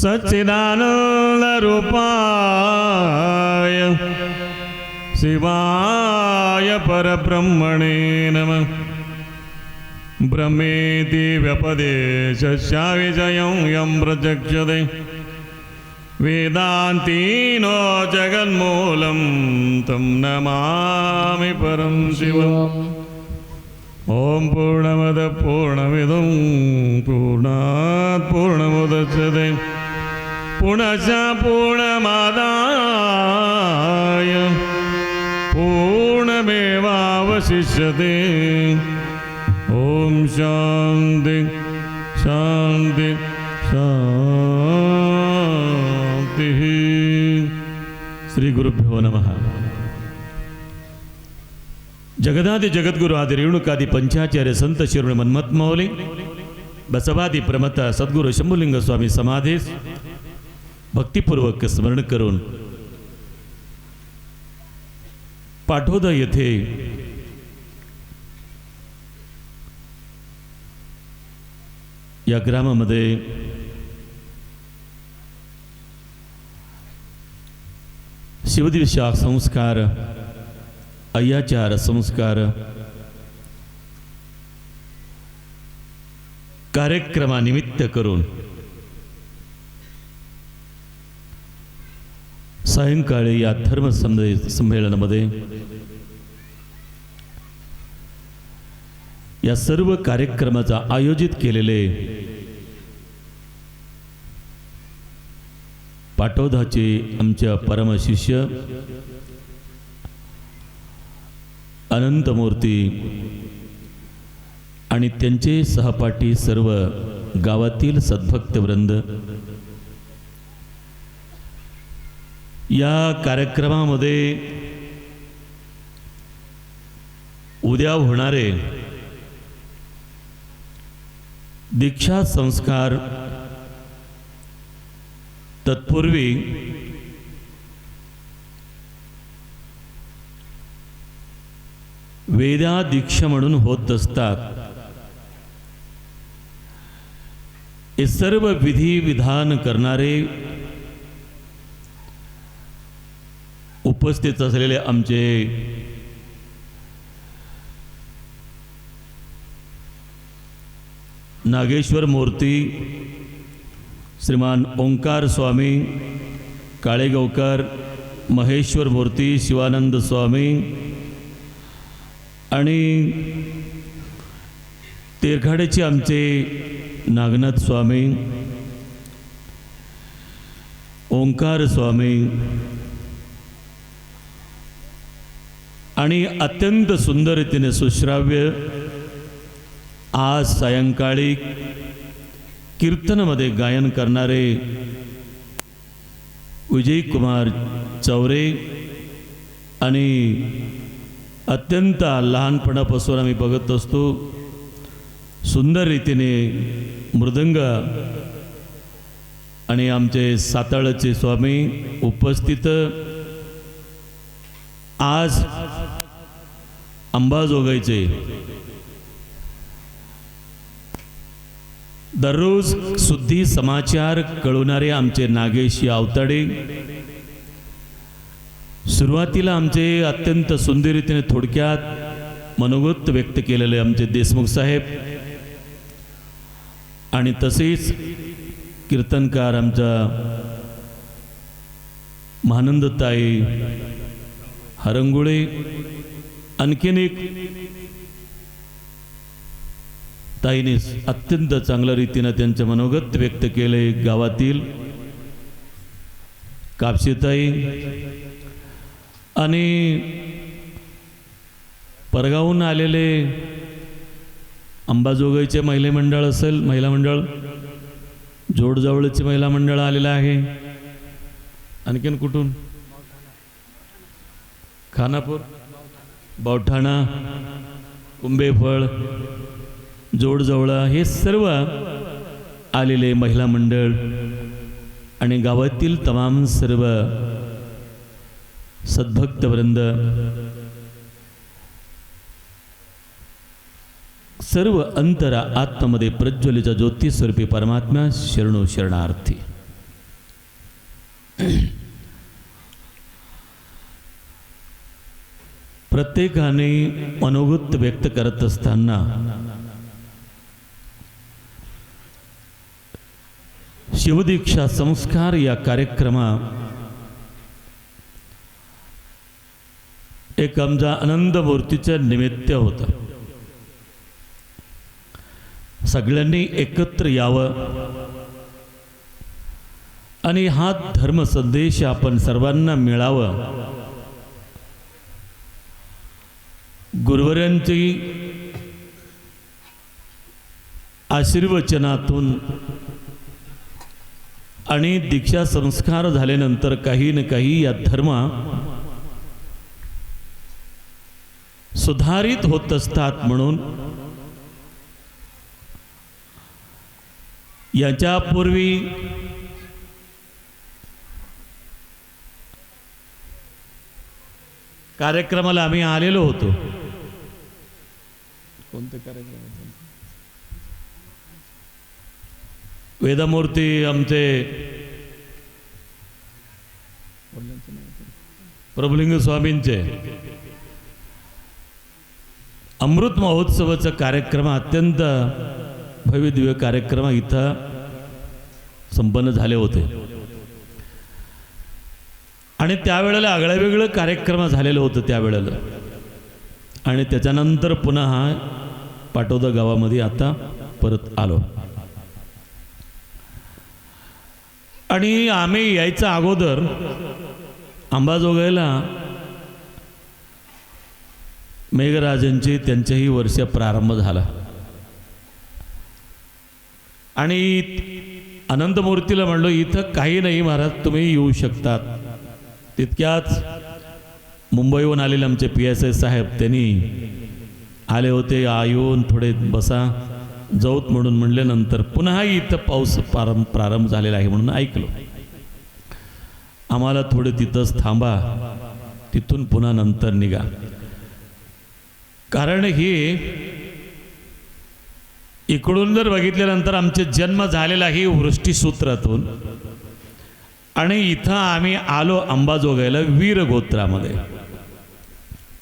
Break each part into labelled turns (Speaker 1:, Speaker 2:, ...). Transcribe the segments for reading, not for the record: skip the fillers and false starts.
Speaker 1: सच्चिदानंद रूपाय शिवाय परब्रह्मणे नमः। ब्रह्मेति व्यपदेशस्य विजयं यं प्रचक्षते वेदान्तिनो जगन्मूलं तं नमामि परं शिवम्। ओम पूर्णमद पूर्णमिदं पूर्णात् पूर्णमुदच्यते पूर्णस्य पूर्णमादाय पूर्णमेवावशिष्यते। ओम शांति शांति शांति। श्री गुरुभ्यो नमः। जगदादि जगद्गुरु आदि रेणुकादि पंचाचार्य संत शिरोमणी मन्मथ माऊली बसवादी प्रमथ सद्गुरु शंभुलिंग स्वामी समाधीस भक्तिपूर्वक स्मरण करून पाटोदा येथे या ग्रामामध्ये शिवदीक्षा संस्कार अय्याचार संस्कार कार्यक्रमानिमित्त करून सायंकाळी या धर्म संमेलनामध्ये या सर्व कार्यक्रमाचा आयोजित केलेले पाटोदाचे आमच्या परमशिष्य अनंतमूर्ती आणि त्यांचे सहपाठी सर्व गावातील सद्भक्तवृंद या कार्यक्रमामध्ये उद्या होणारे दीक्षा संस्कार तत्पूर्वी वेदा दीक्षा म्हणून होत असतात। हे सर्व विधी विधान करणारे उपस्थित असलेले आमचे नागेश्वर मूर्ती श्रीमान ओंकार स्वामी काळेगावकर, महेश्वर मूर्ती शिवानंद स्वामी आणि तेरखाड्याचे आमचे नागनाथ स्वामी, ओंकार स्वामी आणि अत्यंत सुंदर रीतीने सुश्राव्य आज सायंकाळी कीर्तनामध्ये गायन करणारे विजय कुमार चौरे आणि अत्यंत लहानपणापासून आम्ही बघत असतो सुंदर रीतीने मृदंग आणि आमचे साताळचे स्वामी उपस्थित आज अंबाजोगाईचे दररोज शुद्धी समाचार कळवणारे आमचे नागेश आवताडे, सुरुवातीला आमचे अत्यंत सुंदर रीतीने थोडक्यात मनोगत व्यक्त केलेले आमचे देशमुख साहेब आणि तसेच कीर्तनकार आमचा महानंदताई हरंगुळे, आणखीन एक ताईने अत्यंत चांगल्या रीतीने त्यांचे मनोगत व्यक्त केले गावातील कापशीताई आणि परगावून आलेले अंबाजोगाईचे महिला मंडळ असेल, महिला मंडळ जोडजवळचे महिला मंडळ आलेलं आहे। आणखीन कुठून खानापूर, बौठाणा, कुंभेफळ, जोडजवळा हे सर्व आलेले महिला मंडळ आणि गावातील तमाम सर्व सद्भक्तवृंद सर्व अंतरा आत्ममध्ये प्रज्वलित ज्योती स्वरूपी परमात्मा शरणो शरणार्थी। प्रत्येकाने मनोगत व्यक्त करत असताना शिवदीक्षा संस्कार या कार्यक्रमात एक आमचा आनंद मूर्तीचं निमित्त होतं. सगळ्यांनी एकत्र यावं आणि हा धर्म संदेश आपण सर्वांना मिळावं. गुरुवर्यांची आशीर्वचनातून आणि दीक्षा संस्कार झाल्यानंतर काही न काही या धर्म सुधारित होत असतात. म्हणून याच्यापूर्वी कार्यक्रमाला आम्ही आलेलो होतो. कोणते कार्यक्रम? वेदमूर्ती आमचे प्रभुलिंग स्वामींचे अमृत महोत्सवाचा कार्यक्रम अत्यंत भव्य दिव्य कार्यक्रम इथं संपन्न झाले होते. आणि त्यावेळेला आगळंवेगळं कार्यक्रम झालेलं होतं त्यावेळेला. आणि त्याच्यानंतर पुन्हा हा पाटोदा गावामध्ये आता परत आलो. आणि आम्ही यायच्या अगोदर अंबाजोगाईला मेघराजांचे त्यांच्याही वर्ष प्रारंभ झाला. आणि अनंतमूर्तीला म्हणलो इथं काही नाही महाराज, तुम्ही येऊ शकतात. तितक्याच मुंबईहून आलेले आमचे PSI साहेब त्यांनी आले होते. येऊन थोडे बसा जाऊत म्हणून म्हणले. नंतर पुन्हा इथं पाऊस प्रारंभ झालेला आहे म्हणून ऐकलो. आम्हाला थोडे तिथंच थांबा, तिथून पुन्हा नंतर निघा. कारण हे इकडून जर बघितल्यानंतर आमचे जन्म झालेला आहे वृष्टीसूत्रातून. आणि इथं आम्ही आलो अंबाजोगाईला वीर गोत्रामध्ये.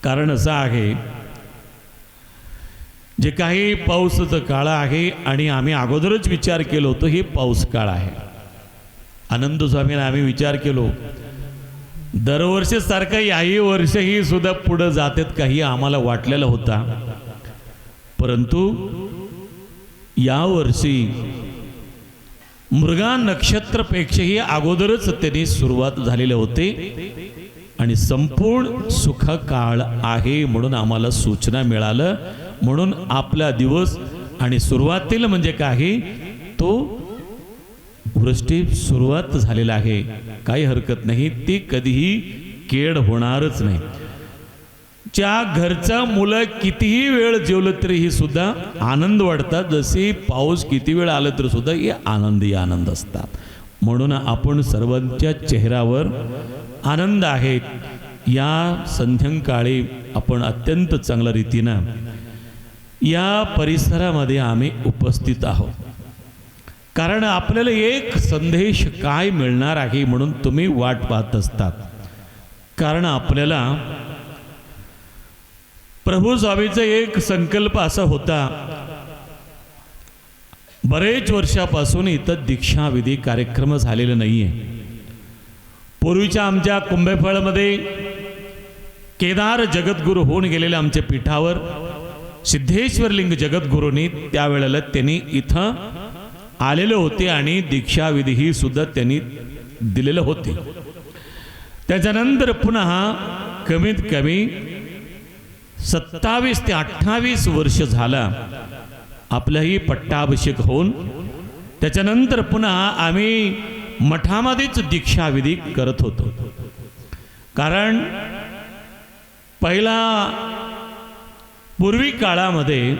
Speaker 1: कारण असं आहे जे काही पावसाचं काळ आहे आणि आम्ही अगोदरच विचार केलो होतो हे पाऊस काळ आहे. आनंद स्वामींना आम्ही विचार केलो दरवर्षीसारखं याही वर्षही सुद्धा पुढं जातात काही आम्हाला वाटलेला होता. परंतु यावर्षी मृगा नक्षत्रपेक्षाही अगोदरच त्यांनी सुरुवात झालेले होते आणि संपूर्ण सुख काळ आहे म्हणून आम्हाला सूचना मिळालं. म्हणून आपला दिवस आणि सुरुवातीला म्हणजे काही तो वृष्टी सुरुवात झालेला आहे. काही हरकत नाही, ती कधीही केड होणारच नाही. ज्या घरचा मुलं कितीही वेळ जेवलं तरीही सुद्धा आनंद वाटतात. जसे पाऊस किती वेळ आला तरी सुद्धा हे आनंदी आनंद असतात. म्हणून आपण सर्वांच्या चेहऱ्यावर आनंद आहे. या संध्याकाळी आपण अत्यंत चांगल्या रीतीनं या परिसरामध्ये आम्ही उपस्थित आहोत. कारण आपल्याला एक संदेश काय मिळणार आहे म्हणून तुम्ही वाट पाहत असतात. कारण आपल्याला प्रभू स्वामीचा एक संकल्प असा होता. बरेच वर्षापासून इथं दीक्षाविधी कार्यक्रम झालेला नाहीये. पूर्वीच्या आमच्या कुंभेफळमध्ये केदार जगद्गुरू होऊन गेलेल्या आमच्या पीठावर सिद्धेश्वरलिंग जगद्गुरूंनी त्यावेळेला त्यांनी इथं आलेले होते आणि दीक्षाविधी ही सुद्धा त्यांनी दिलेलं होते. त्याच्यानंतर पुन्हा कमीत कमी 27 ते 28 वर्ष झाला आपलाही पट्टाभिषेक होऊन. त्याच्यानंतर पुन्हा आम्ही मठामध्येच दीक्षाविधी करत होतो. कारण पहिला पूर्वी काळामध्ये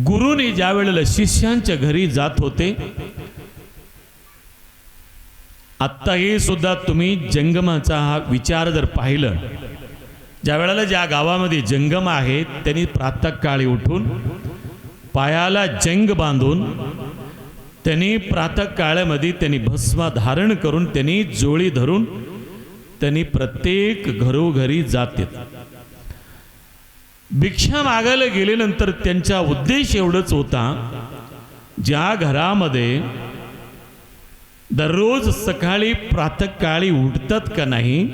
Speaker 1: गुरुने ज्या वेळेला शिष्यांच्या घरी जात होते, आत्ताही सुद्धा तुम्ही जंगमाचा हा विचार जर पाहिलं, ज्या वेळेला ज्या गावामध्ये जंगम आहे त्यांनी प्रातःकाळी उठून पायाला जंग बांधून त्यांनी प्रातःकाळामध्ये त्यांनी भस्म धारण करून त्यांनी जोळी धरून त्यांनी प्रत्येक घरोघरी जातात. भिक्षा मागायला गेल्यानंतर त्यांचा उद्देश एवढंच होता, ज्या घरामध्ये दररोज सकाळी प्रातःकाळी उठतात का नाही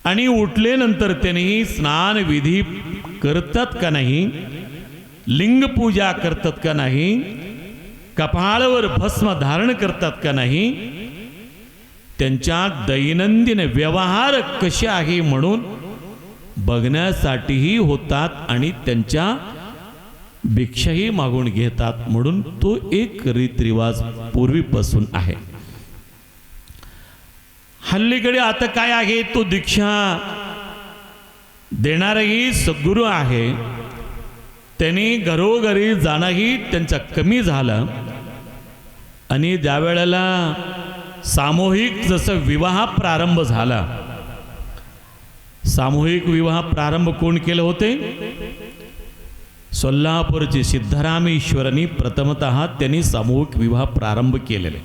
Speaker 1: आणि उठल्यानंतर त्यांनी स्नान विधी करतात का नाही, लिंग पूजा करतात का नाही, कपाळावर भस्म धारण करतात का नाही, त्यांच्या दैनंदिन व्यवहार कसे आहे म्हणून बघण्यासाठीही होतात आणि त्यांच्या भिक्षाही मागून घेतात. म्हणून तो एक रीतरिवाज पूर्वीपासून आहे. हल्लीकडे आता काय आहे, तो दीक्षा देणारही सद्गुरू आहे, त्यांनी घरोघरी जाणंही त्यांचा कमी झालं. आणि ज्या वेळेला सामूहिक जसं विवाह प्रारंभ झाला, सामूहिक विवाह प्रारंभ कोण केले होते? सोलापूरचे सिद्धरामेश्वरांनी प्रथमतः त्यांनी सामूहिक विवाह प्रारंभ केलेले.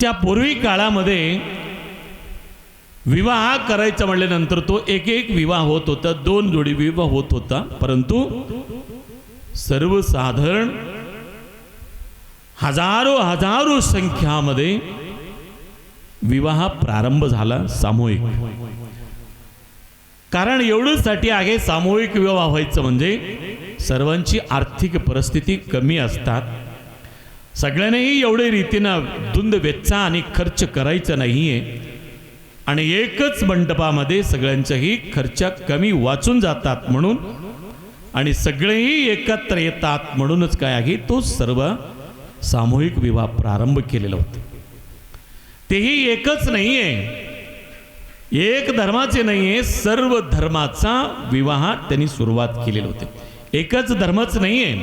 Speaker 1: त्या पूर्वी काळामध्ये विवाह करायचा म्हटल्यानंतर तो एक एक विवाह होत होता, 2 जोडी विवाह होत होता. परंतु सर्वसाधारण हजारो संख्यामध्ये विवाह प्रारंभ झाला सामूहिक. कारण एवढंसाठी आहे, सामूहिक विवाह व्हायचं म्हणजे सर्वांची आर्थिक परिस्थिती कमी असतात, सगळ्यांनाही एवढे रीतीनं धुंद वेच्चा आणि खर्च करायचा नाहीये आणि एकच मंडपामध्ये सगळ्यांचाही खर्च कमी वाचून जातात म्हणून, आणि सगळेही एकत्र येतात म्हणूनच काय आहे, तो सर्व सामूहिक विवाह प्रारंभ केलेला होता. तेही एकच नाहीये, एक धर्माचे नाहीये, सर्व धर्माचा विवाह त्यांनी सुरुवात केलेली होती. एकच धर्मच नाहीये,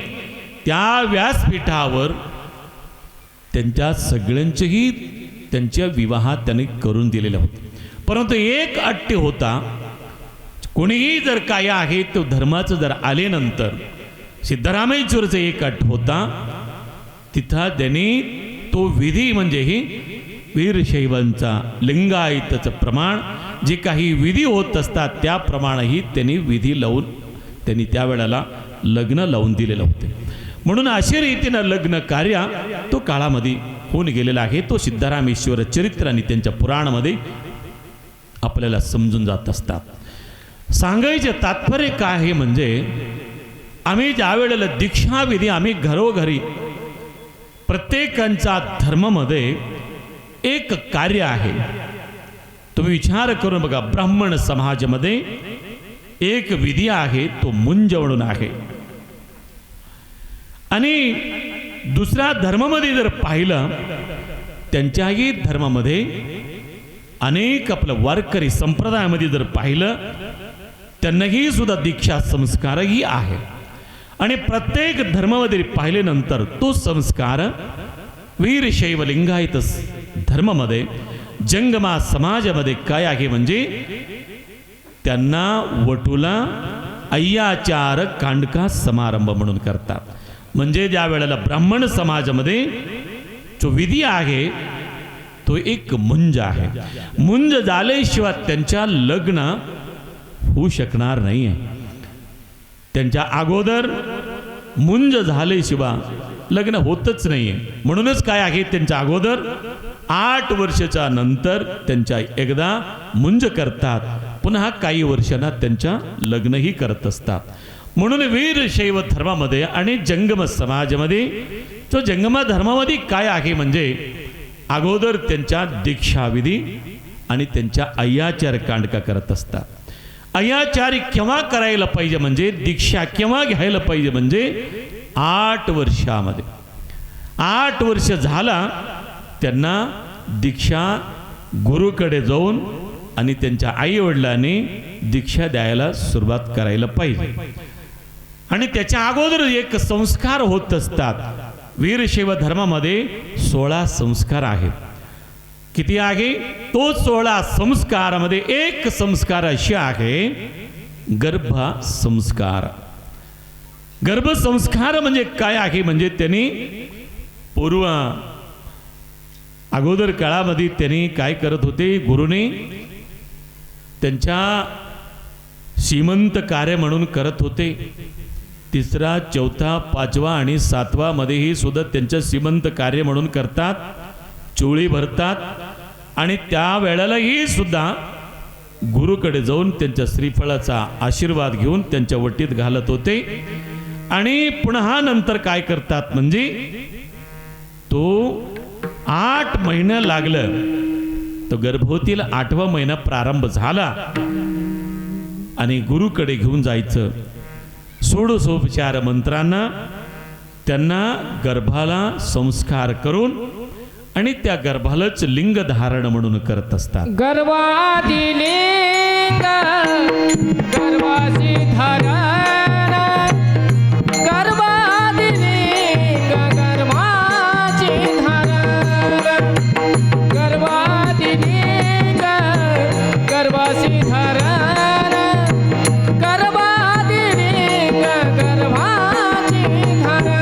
Speaker 1: त्या व्यासपीठावर त्यांच्या सगळ्यांचेही त्यांच्या विवाहात त्यांनी करून दिलेले होते. परंतु एक अट होता, कोणीही जर काय आहे तो धर्माचं जर आल्यानंतर सिद्धरामेश्वरचा एक अट होता, तिथं त्यांनी तो विधी म्हणजे ही वीरशैवांचा लिंगायतचं प्रमाण जे काही विधी होत असतात त्याप्रमाणेही त्यांनी विधी लावून त्यांनी त्यावेळेला लग्न लावून दिलेलं होते. म्हणून अशा रीतीनं लग्न कार्य तो काळामध्ये होऊन गेलेला आहे. तो सिद्धरामेश्वर चरित्र आणि त्यांच्या पुराणामध्ये आपल्याला समजून जात असतात. सांगायचे तात्पर्य काय आहे म्हणजे, आम्ही ज्या वेळेला दीक्षाविधी आम्ही घरोघरी प्रत्येकांच्या धर्मामध्ये एक कार्य आहे. तुम्ही विचार करून बघा, ब्राह्मण समाजामध्ये एक विधी आहे, तो मुंज म्हणून आहे. आणि दुसऱ्या धर्मामध्ये जर पाहिलं, त्यांच्याही धर्मामध्ये अनेक आपलं वारकरी संप्रदायामध्ये जर पाहिलं, त्यांनाही सुद्धा दीक्षा संस्कारही आहे. आणि प्रत्येक धर्मामध्ये पाहिल्यानंतर तो संस्कार वीरशैव लिंगायत धर्मामध्ये जंगमा समाजामध्ये काय आहे म्हणजे, त्यांना वटूला अय्याचार कांडका समारंभ म्हणून करतात. म्हणजे ज्या वेळेला ब्राह्मण समाजामध्ये जो विधी आहे तो एक मुंज आहे. मुंज झाल्याशिवाय त्यांच्या लग्न होऊ शकणार नाही आहे. त्यांच्या अगोदर मुंज झाल्याशिवाय लग्न होतच नाही आहे. म्हणूनच काय आहे, त्यांच्या अगोदर 8 वर्षाच्या नंतर त्यांच्या एकदा मुंज करतात, पुन्हा काही वर्षांना त्यांच्या लग्नही करत असतात. म्हणून वीरशैव धर्मामध्ये आणि जंगम समाजामध्ये, तो जंगम धर्मामध्ये काय आहे म्हणजे, अगोदर त्यांच्या दीक्षाविधी आणि त्यांच्या अय्याचार कांडका करत असतात. अय्याचारी केव्हा करायला पाहिजे म्हणजे, दीक्षा केव्हा घ्यायला पाहिजे म्हणजे 8 वर्षामध्ये. 8 वर्ष झाला त्यांना दीक्षा गुरुकडे जाऊन आणि त्यांच्या आई वडिलांनी दीक्षा द्यायला सुरुवात करायला पाहिजे. आणि त्याच्या अगोदर एक संस्कार होत असतात. वीरशैव धर्मामध्ये 16 संस्कार आहेत. किती आहे? तो 16 संस्कारामध्ये एक संस्कार अशी आहे, गर्भ संस्कार. गर्भसंस्कार म्हणजे काय आहे, म्हणजे त्यांनी पूर्व अगोदर काळामध्ये त्यांनी काय करत होते, गुरुने त्यांच्या श्रीमंत कार्य म्हणून करत होते. तिसरा, चौथा, पाचवा आणि सातवा मध्येही सुद्धा त्यांचं श्रीमंत कार्य म्हणून करतात, चोळी भरतात आणि त्या वेळेलाही सुद्धा गुरुकडे जाऊन त्यांच्या श्रीफळाचा आशीर्वाद घेऊन त्यांच्या वटीत घालत होते. आणि पुन्हा नंतर काय करतात म्हणजे तो 8 महिने लागलं, तो गर्भवतीला 8वा महिना प्रारंभ झाला आणि गुरुकडे घेऊन जायचं. षोडशोपचार मंत्रांना त्यांना गर्भाला संस्कार करून आणि त्या गर्भालाच लिंग धारण म्हणून करत असतात.
Speaker 2: गर्भादी लिंग गर्भाची धारण, गर्भादी लिंग गर्भाची धारण, गर्भादी लिंग गर्भाची धारण, गर्भादी लिंग गर्भाची धारण.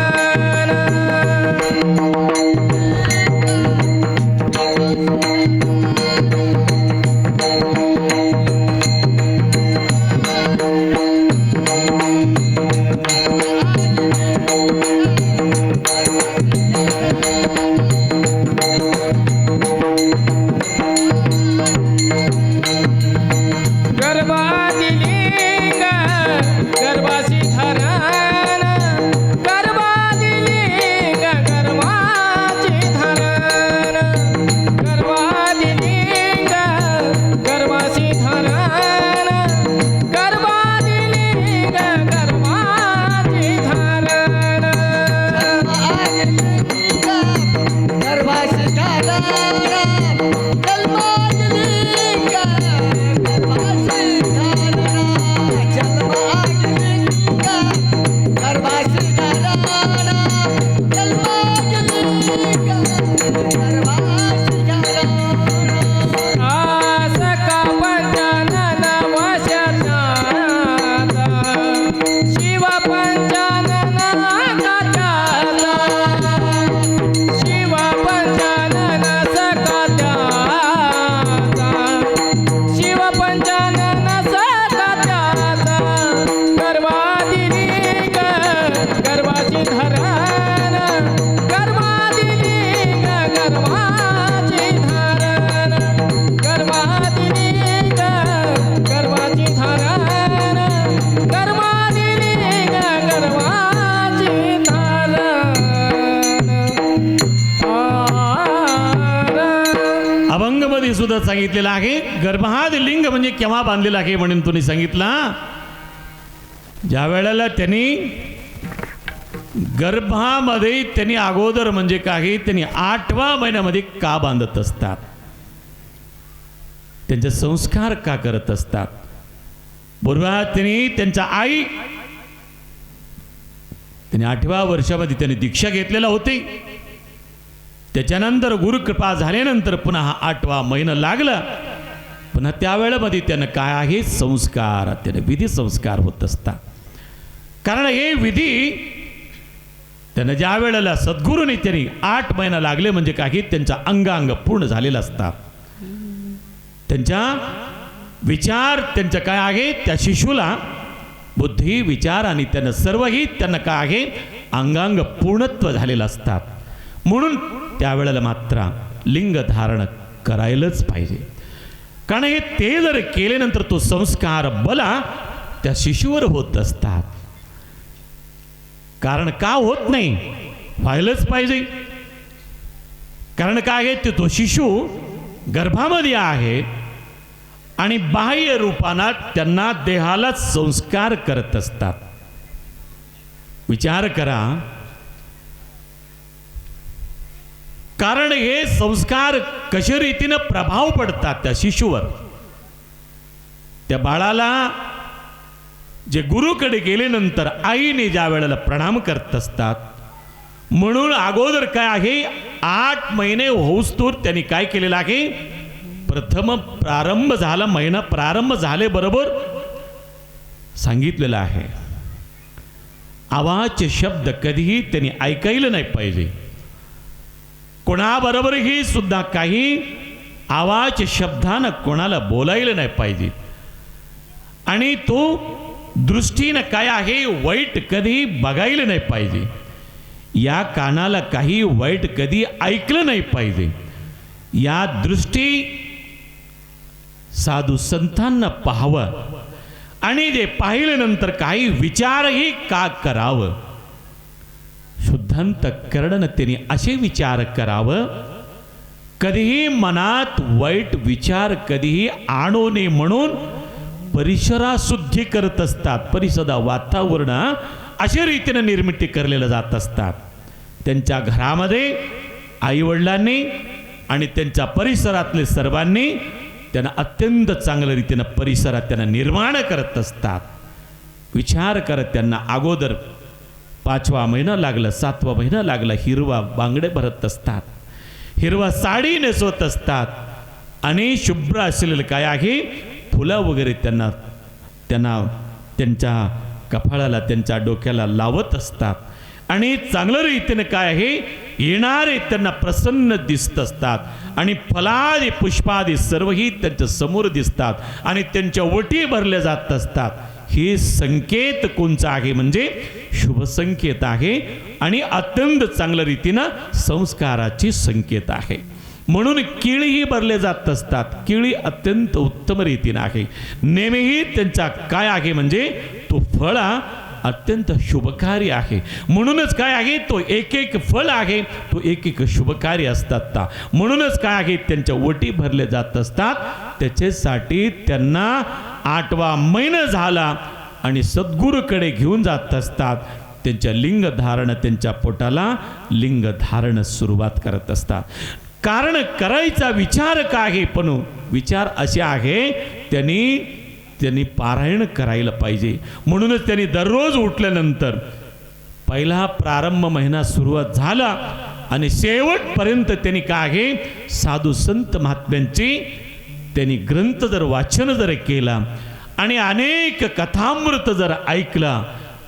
Speaker 1: सुद्धा सांगितलेलं आहे. गर्भादी लिंग म्हणजे केव्हा बांधलेलं आहे म्हणून तुम्ही सांगितला, ज्या वेळेला त्यांनी गर्भामध्ये त्यांनी अगोदर म्हणजे काही त्यांनी 8व्या महिन्यामध्ये का बांधत असतात, त्यांचे संस्कार का करत असतात. पूर्वा त्यांनी त्यांच्या आई त्यांनी 8व्या वर्षामध्ये त्यांनी दीक्षा घेतलेला होती. त्याच्यानंतर गुरुकृपा झाल्यानंतर पुन्हा 8वा महिना लागला. पुन्हा त्यावेळेमध्ये त्यांना काय आहे संस्कार, त्याने विधी संस्कार होत असतात. कारण हे विधी त्यांना ज्या वेळेला सद्गुरूने त्यांनी 8 महिना लागले म्हणजे काही त्यांचा अंगांग पूर्ण झालेला असतात. त्यांच्या विचार त्यांच्या काय आहे त्या शिशूला बुद्धी विचार आणि त्यांना सर्वही त्यांना काय आहे अंगांग पूर्णत्व झालेलं असतात. म्हणून त्यावेळेला मात्र लिंग धारण करायलाच पाहिजे. कारण हे ते जर केल्यानंतर तो संस्कार बला त्या शिशूवर होत असतात. कारण का होत नाही, व्हायलाच पाहिजे. कारण काय आहे तो शिशू गर्भामध्ये आहे आणि बाह्य रूपाने त्यांना देहाला संस्कार करत असतात. विचार करा, कारण हे संस्कार कशा रीतीने प्रभाव पडतात त्या शिशूवर. त्या बाळाला जे गुरुकडे गेल्यानंतर आईने ज्या वेळेला प्रणाम करत असतात, म्हणून अगोदर काय आहे 8 महिने होऊस्तोवर त्यांनी काय केलेलं आहे, प्रथम प्रारंभ झाला, महिना प्रारंभ झाले बरोबर सांगितलेलं आहे. आवाचे शब्द कधीही त्यांनी ऐकायला नाही पाहिजे. कोणाबरोबरही सुद्धा काही आवाज शब्दानं कोणाला बोलायला नाही पाहिजे. आणि तो दृष्टीनं काय आहे वाईट कधी बघायला नाही पाहिजे. या कानाला काही वाईट कधी ऐकलं नाही पाहिजे. या दृष्टी साधू संतांना पाहावं आणि ते पाहिल्यानंतर काही विचारही का करावं. शुद्धांत करणं त्यांनी असे विचार करावं कधीही मनात वाईट विचार कधीही आणू नये म्हणून परिसरा शुद्धी करत असतात. परिसदा वातावरण अशा रीतीने निर्मिती करलेलं जात असतात. त्यांच्या घरामध्ये आईवडिलांनी आणि त्यांच्या परिसरातले सर्वांनी त्यांना अत्यंत चांगल्या रीतीनं परिसरात त्यांना निर्माण करत असतात. विचार करत त्यांना अगोदर 5वा महिना लागला 7वा महिना लागला हिरवा बांगडे भरत असतात. हिरवा साडी नेसवत असतात आणि शुभ्र असलेलं काय आहे फुलं वगैरे त्यांना त्यांच्या कपाळाला त्यांच्या डोक्याला लावत असतात. आणि चांगल्या रीतीने काय आहे येणारे त्यांना प्रसन्न दिसत असतात. आणि फलादी पुष्पादी सर्वही त्यांच्या समोर दिसतात आणि त्यांच्या ओटी भरल्या जात असतात. हे संकेत कोणचा आहे म्हणजे शुभ संकेत आहे आणि अत्यंत चांगल्या रीतीनं संस्काराची संकेत आहे. म्हणून केळीही भरले जात असतात. केळी अत्यंत उत्तम रीतीनं आहे. नेहमीही त्यांचा काय आहे म्हणजे तो फळ अत्यंत शुभकारी आहे. म्हणूनच काय आहे तो एक एक फळ आहे तो एक एक शुभकारी असतात. म्हणूनच काय आहे त्यांच्या ओटी भरले जात असतात. त्याच्यासाठी त्यांना 8वा महिना झाला आणि सद्गुरूकडे घेऊन जात असतात. त्यांच्या लिंग धारण त्यांच्या पोटाला लिंग धारण सुरुवात करत असतात. कारण करायचा विचार काय आहे पण विचार असे आहे त्यांनी पारायण करायला पाहिजे. म्हणूनच त्यांनी दररोज उठल्यानंतर पहिला प्रारंभ महिना सुरुवात झाला आणि शेवटपर्यंत त्यांनी काय आहे साधू संत महात्म्यांची त्यांनी ग्रंथ जर वाचन जर केला आणि अनेक कथामृत जर ऐकला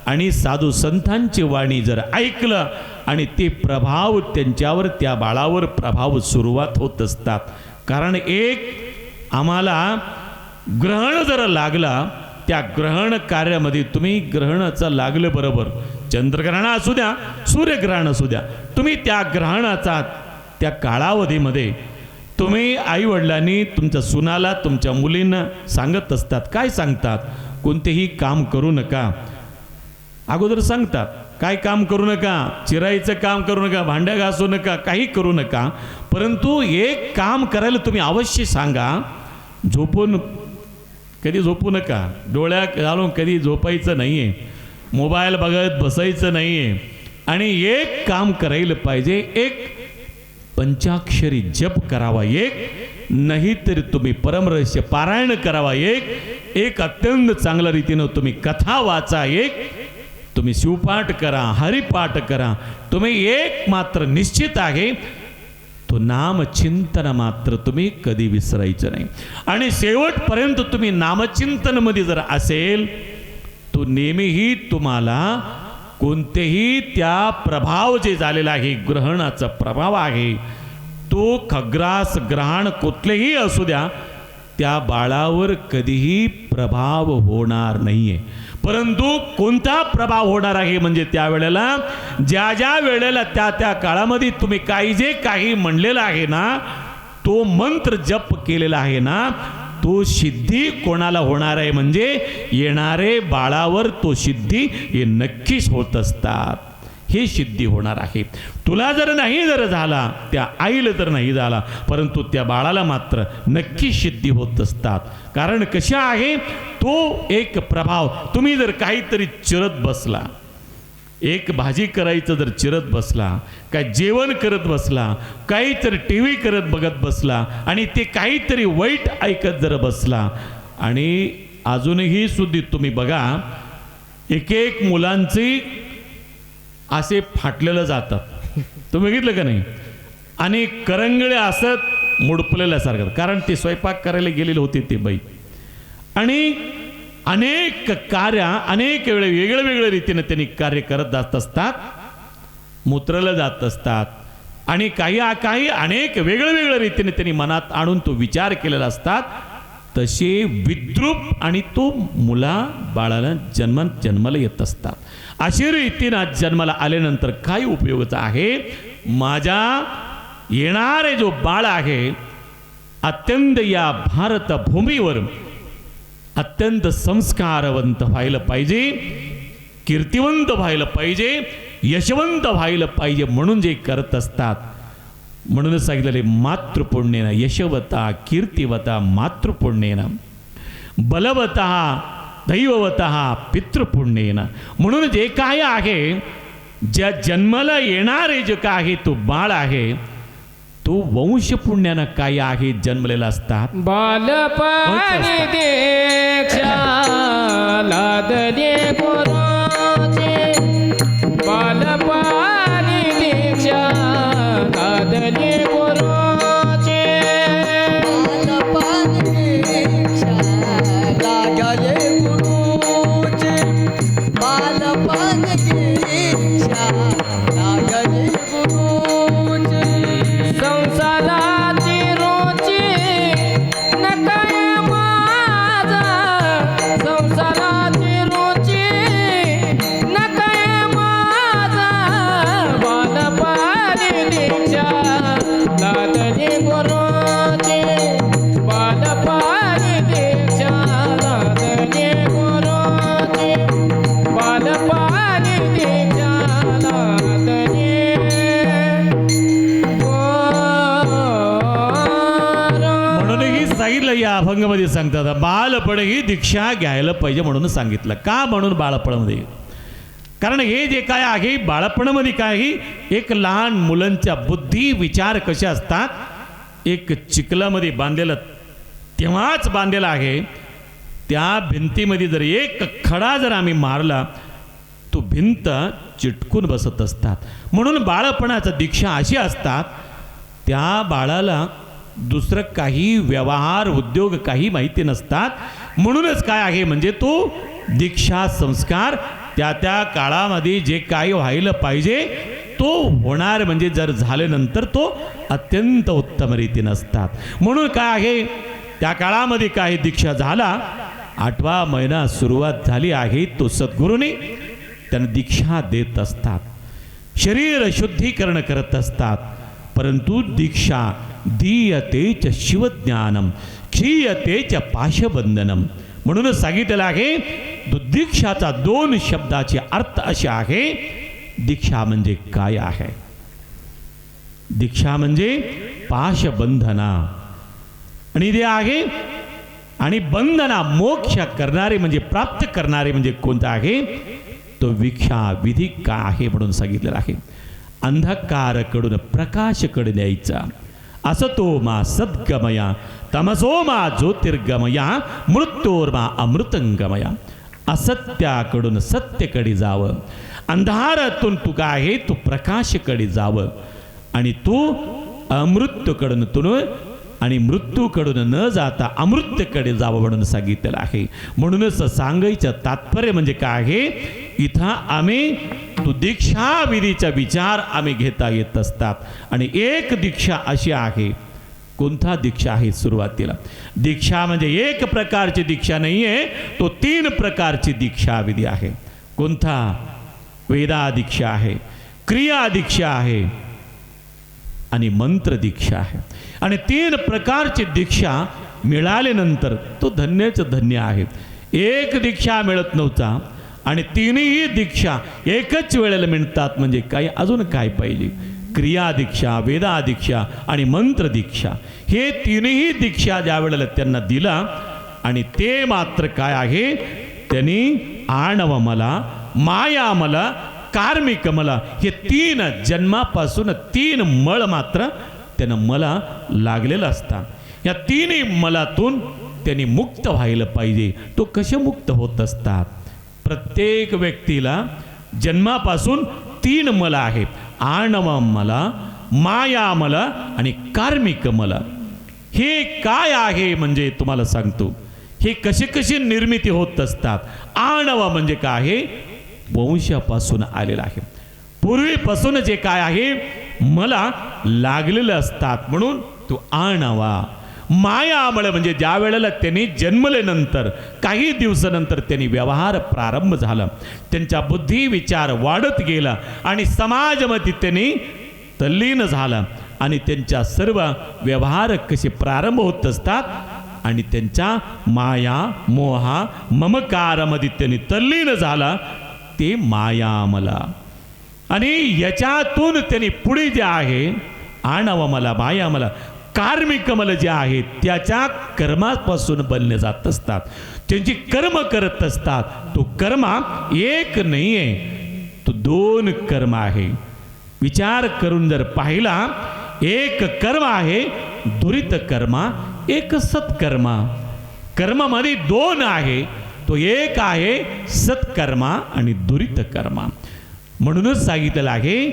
Speaker 1: आणि साधू संतांची वाणी जर ऐकलं आणि ते प्रभाव त्यांच्यावर त्या बाळावर प्रभाव सुरुवात होत असतात. कारण एक आम्हाला ग्रहण जर लागला त्या ग्रहण कार्यामध्ये तुम्ही ग्रहणाचं लागलं बरोबर चंद्रग्रहण असू द्या सूर्यग्रहण असू द्या तुम्ही त्या ग्रहणाचा त्या कालावधीमध्ये तुम्ही आईवडिलांनी तुमच्या सुनाला तुमच्या मुलींना सांगत असतात. काय सांगतात कोणतेही काम करू नका. अगोदर सांगतात काय काम करू नका चिराईचं काम करू नका भांड्या घासू नका काही करू नका. परंतु एक काम करायला तुम्ही अवश्य सांगा झोपून कधी झोपू नका. डोळ्या घालून कधी झोपायचं नाही आहे. मोबाईल बघत बसायचं नाही आहे. आणि एक काम करायला पाहिजे एक पंचाक्षरी जप करावा. एक नाही तरी तुम्ही परमरहस्य पारायण करावा. एक अत्यंत चांगल्या रीतीनं तुम्ही कथा वाचा. एक तुम्ही शिवपाठ करा हरिपाठ करा. तुम्ही एक मात्र निश्चित आहे तो नामचिंतन मात्र तुम्ही कधी विसरायचं नाही. आणि शेवटपर्यंत तुम्ही नामचिंतनमध्ये जर असेल तो नेहमीही तुम्हाला कोणतेही त्या प्रभाव जे झालेला आहे ग्रहणाचा प्रभाव आहे तो खग्रास ग्रहण कुठलेही असू द्या त्या बाळावर कधीही प्रभाव होणार नाहीये. परंतु कोणता प्रभाव होणार आहे म्हणजे त्यावेळेला ज्या वेळेला त्या काळामध्ये तुम्ही काही म्हणलेलं आहे ना तो मंत्र जप केलेला आहे ना तो सिद्धी कोणाला होणार आहे म्हणजे येणारे बाळावर तो सिद्धी हे नक्कीच होत असतात. हे सिद्धी होणार आहे. तुला जर नाही जर झाला त्या आईला जर नाही झाला परंतु त्या बाळाला मात्र नक्की सिद्धी होत असतात. कारण कशा आहे तो एक प्रभाव तुम्ही जर काहीतरी चिरत बसला एक भाजी करायचं जर चिरत बसला काय जेवण करत बसला काहीतरी टी व्ही करत बघत बसला आणि ते काहीतरी वाईट ऐकत जर बसला आणि अजूनही सुद्धा तुम्ही बघा एक मुलांची असे फाटलेलं जातात. तुम्ही बघितलं का नाही. आणि करंगळे असत मुडपलेल्यासारखं कारण ते स्वयंपाक करायला गेलेले होते ते बाई. आणि अनेक कार्य अनेक वेळे वेगळ्या रीतीने त्यांनी कार्य करत जात असतात, मूत्रला जात असतात आणि काही अनेक वेगळ्या रीतीने त्यांनी मनात आणून तो विचार केलेला असतात. तसे विद्रूप आणि तो मुला बाळाला जन्माला येत असतात. अशा रीतीनं जन्माला आल्यानंतर काय उपयोगाचं आहे? माझ्या येणारे जो बाळ आहे अत्यंत या भारत भूमीवर अत्यंत संस्कारवंत व्हायला पाहिजे, कीर्तिवंत व्हायला पाहिजे, यशवंत व्हायला पाहिजे म्हणून जे करत असतात. म्हणूनच सांगितलेले मातृपुण्येन यशवता कीर्तिवता मातृपुण्येन बलवतः दैववतः पितृपुण्येन. म्हणून जे काय आहे, ज्या जन्माला येणारे जे काय आहे तो बाळ आहे तो वंश पुण्यानं काय आहे जन्मलेला असतात.
Speaker 2: बालपणी दीक्षा लादले गुरुचे, बालपणी दीक्षा लादले गुरुचे,
Speaker 3: बालपणी दीक्षा लागले गुरुचे, बालपणी दीक्षा लागले गुरुचे.
Speaker 2: संसाराची रुची नकाय माझा, संसाराची रुची नकाय माझा, बालपणी दीक्षा लादली गुरुची, बालपणी दीक्षा लादली गुरुची, बालपणी दीक्षा लादली
Speaker 1: म्हणूनही सांगितलं या अभंगामध्ये सांगतात बालपण ही दीक्षा घ्यायला पाहिजे म्हणून सांगितलं. का म्हणून बाळपणामध्ये? कारण हे जे काय आहे बाळपणामध्ये काय एक लहान मुलांच्या बुद्धी विचार कसे असतात. एक चिखलामध्ये बांधलेलं तेव्हाच बांधलेला आहे, त्या भिंतीमध्ये जर एक खडा जर आम्ही मारला तो भिंत चिटकून बसत असतात. म्हणून बाळपणाचा दीक्षा अशी असतात, त्या बाळाला दुसरं काही व्यवहार उद्योग काही माहिती नसतात. म्हणूनच काय आहे म्हणजे तो दीक्षा संस्कार त्या त्या काळामध्ये जे काही व्हायला पाहिजे तो होणार, म्हणजे जर झाल्यानंतर तो अत्यंत उत्तम रीतीने असतात. म्हणून काय आहे त्या काळामध्ये काही दीक्षा झाला, 8वा महिना सुरुवात झाली आहे, तो सद्गुरूने त्यांना दीक्षा देत असतात, शरीर शुद्धीकरण करत असतात. परंतु दीक्षा दीयते च शिवज्ञानम क्षीयते च पाशबंधनम. म्हणूनच सांगितलेलं आहे दीक्षाचा 2 शब्दाचे अर्थ असे आहे. दीक्षा म्हणजे काय आहे? दीक्षा म्हणजे पाशबंधना आणि ते आहे आणि बंधना मोक्ष करणारे म्हणजे प्राप्त करणारे म्हणजे कोणता आहे तो दीक्षा विधी का आहे म्हणून सांगितलेला आहे. अंधकाराकडून प्रकाशकडे न्यायचा, असतो मा सद्गमया तमसो मा ज्योतिर्गमया मृत्योर्मा अमृतंगमया. असत्याकडून सत्यकडे जावं, अंधारातून तू काय आहे तू प्रकाशकडे जावं आणि तू अमृतकडून आणि मृत्यूकडून न जाता अमृतकडे जावं म्हणून सांगितलेलं आहे. म्हणूनच सांगायचं तात्पर्य म्हणजे काय आहे, इथं आम्ही तू दीक्षा विधीचा विचार आम्ही घेता येत असतात. आणि एक दीक्षा अशी आहे, कोणता दीक्षा आहे सुरुवातीला? दीक्षा म्हणजे एक प्रकारची दीक्षा नाही आहे, तो 3 प्रकारची दीक्षा विधी आहे. कोणता? वेदा दीक्षा आहे, क्रिया दीक्षा आहे आणि मंत्र दीक्षा आहे. आणि 3 प्रकारची दीक्षा मिळाल्यानंतर तो धन्यच धन्य आहे. एक दीक्षा मिळत नव्हता आणि 3ही दीक्षा एकच वेळेला मिळतात म्हणजे काय, अजून काय पाहिजे? क्रिया दीक्षा, वेदा दीक्षा आणि मंत्र दीक्षा, हे 3ही दीक्षा ज्या वेळेला त्यांना दिला आणि ते मात्र काय आहे, त्यांनी आणव मला, माया मला, कार्मिक मला, हे 3 जन्मापासून 3 मळ मात्र त्यानं मला लागलेलं असतात. या 3ही मलातून त्यांनी मुक्त व्हायला पाहिजे. तो कसे मुक्त होत असतात? प्रत्येक व्यक्तीला जन्मापासून 3 मला आहेत, आणव मला, माया मला आणि कार्मिक मला. हे काय आहे म्हणजे तुम्हाला सांगतो, ही कशी कशी निर्मिती होत असतात. आणवा म्हणजे काय आहे, वंशापासून आलेला आहे. पूर्वीपासून जे काय आहे मला लागलेलं असतात म्हणून तो आणवा. माया आमळ म्हणजे ज्या वेळेला त्यांनी जन्मल्यानंतर काही दिवसानंतर त्यांनी व्यवहार प्रारंभ झाला, त्यांचा बुद्धी विचार वाढत गेला आणि समाजमध्ये त्यांनी तल्लीन झाला आणि त्यांच्या सर्व व्यवहार कसे प्रारंभ होत असतात आणि त्यांच्या माया मोहा ममकारामध्ये त्यांनी तल्लीन झाला, ते माया मला. आणि याच्यातून त्यांनी पुढे जे आहे आणव मला माया मला कार्मिक मला जे आहे त्याच्या कर्मापासून बनले जात असतात. त्यांची कर्म करत असतात. तो कर्मा एक नाही आहे, तो दोन कर्म आहे. विचार करून जर पाहिला, एक कर्म आहे दुरित कर्मा, एक सत्कर्मा. कर्मामध्ये दोन आहे, तो एक आहे सत्कर्मा आणि दुरित कर्मा. म्हणूनच सांगितलेलं आहे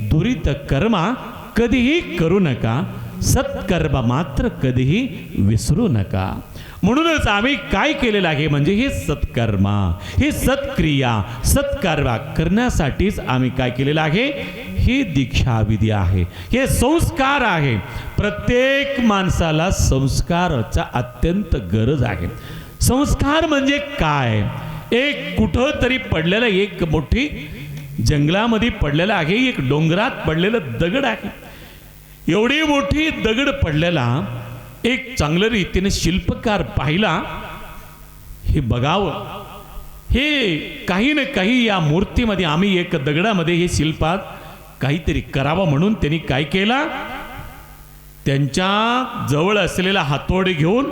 Speaker 1: दुरित कर्मा कधीही करू नका, सत्कर्म मात्र कधीही विसरू नका. म्हणूनच आम्ही काय केलेलं आहे म्हणजे हे सत्कर्मा, हे सत्क्रिया सत्कर्म करण्यासाठीच आम्ही काय केलेलं आहे, ही दीक्षाविधी आहे, हे संस्कार आहे. प्रत्येक माणसाला संस्काराचा अत्यंत गरज आहे. संस्कार म्हणजे काय, एक कुठं तरी पडलेलं, एक मोठी जंगलामध्ये पडलेला आहे, एक डोंगरात पडलेलं दगड आहे. एवढी मोठी दगड पडलेला एक चांगल्या रीतीने शिल्पकार पाहिला, हे बघावं, हे काही ना काही या मूर्तीमध्ये आम्ही एक दगडामध्ये हे शिल्पात काहीतरी करावं म्हणून त्यांनी काय केला, त्यांच्या जवळ असलेला हातोडी घेऊन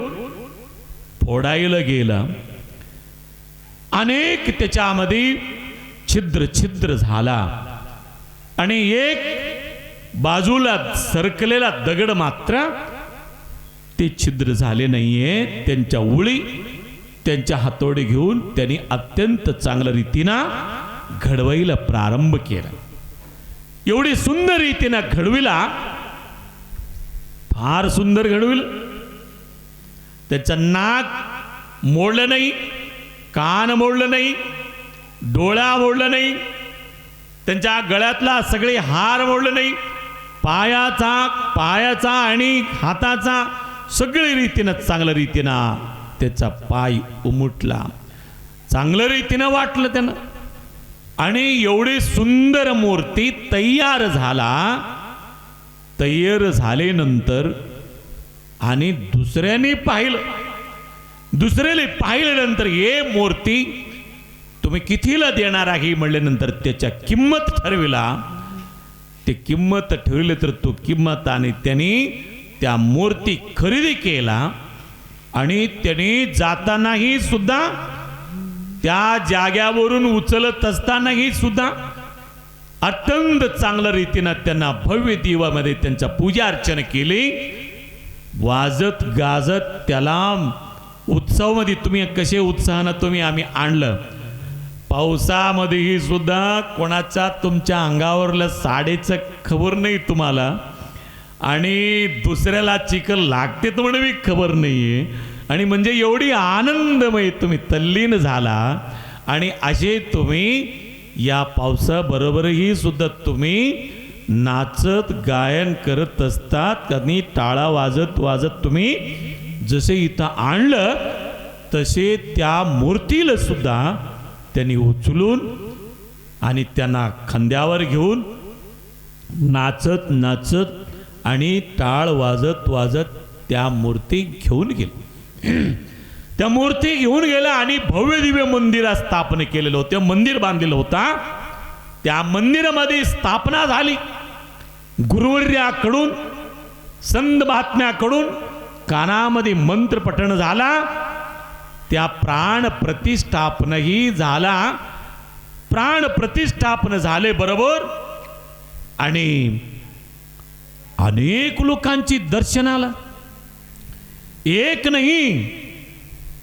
Speaker 1: फोडायला गेला. अनेक त्याच्यामध्ये छिद्र छिद्र झाला आणि एक बाजूला सरकलेला दगड मात्र ते छिद्र झाले नाहीये. त्यांच्या उळी त्यांच्या हातोडी घेऊन त्यांनी अत्यंत चांगल्या रीतीनं घडवायला प्रारंभ केला. एवढी सुंदर रीतीनं घडविला, फार सुंदर घडविलं. त्याचं नाक मोडलं नाही, कान मोडलं नाही, डोळा मोडलं नाही, त्यांच्या गळ्यातला सगळे हार मोडलं नाही, पायाचा आणि हाताचा सगळी रीतीनं चांगल्या रीतीनं त्याचा पाय उमटला, चांगल्या रीतीनं वाटलं त्यानं. आणि एवढी सुंदर मूर्ती तयार झाला. तयार झाल्यानंतर आणि दुसऱ्याने पाहिल्यानंतर हे मूर्ती तुम्ही कितीला देणार आहे म्हणल्यानंतर त्याच्या किंमत ठरविला. ते किंमत ठरविले तर तो किंमत आणि त्यांनी त्या मूर्ती खरेदी केला. आणि त्यांनी जातानाही सुद्धा त्या जाग्यावरून उचलत असतानाही सुद्धा अत्यंत चांगल्या रीतीनं त्यांना भव्य दिवामध्ये त्यांचा पूजा अर्चना केली. वाजत गाजत त्याला उत्सवामध्ये तुम्ही कसे उत्साहानं तुम्ही आम्ही आणलं. पावसामध्येही सुद्धा कोणाचा तुमच्या अंगावरलं साडेचं खबर नाही तुम्हाला, आणि दुसऱ्याला चिखल लागते तर म्हणून खबर नाहीये. आणि म्हणजे एवढी आनंदमय तुम्ही तल्लीन झाला. आणि असे तुम्ही या पावसाबरोबरही सुद्धा तुम्ही नाचत गायन करत असतात. आणि टाळा वाजत वाजत तुम्ही जसे इथं आणलं तसे त्या मूर्तीला सुद्धा त्यांनी उचलून आणि त्यांना खांद्यावर घेऊन नाचत नाचत आणि टाळ वाजत वाजत त्या मूर्ती घेऊन गेले. त्या मूर्ती घेऊन गेला आणि भव्य दिव्य मंदिर स्थापन केलेलं होतं, मंदिर बांधलेलं होता. त्या मंदिरामध्ये स्थापना झाली. गुरुवर्याकडून संत महात्म्याकडून कानामध्ये मंत्र पठण झाला. त्या प्राण प्रतिष्ठापनही झाला. प्राण प्रतिष्ठापन झाले बरोबर आणि अनेक लोकांची दर्शनाला, एक नाही,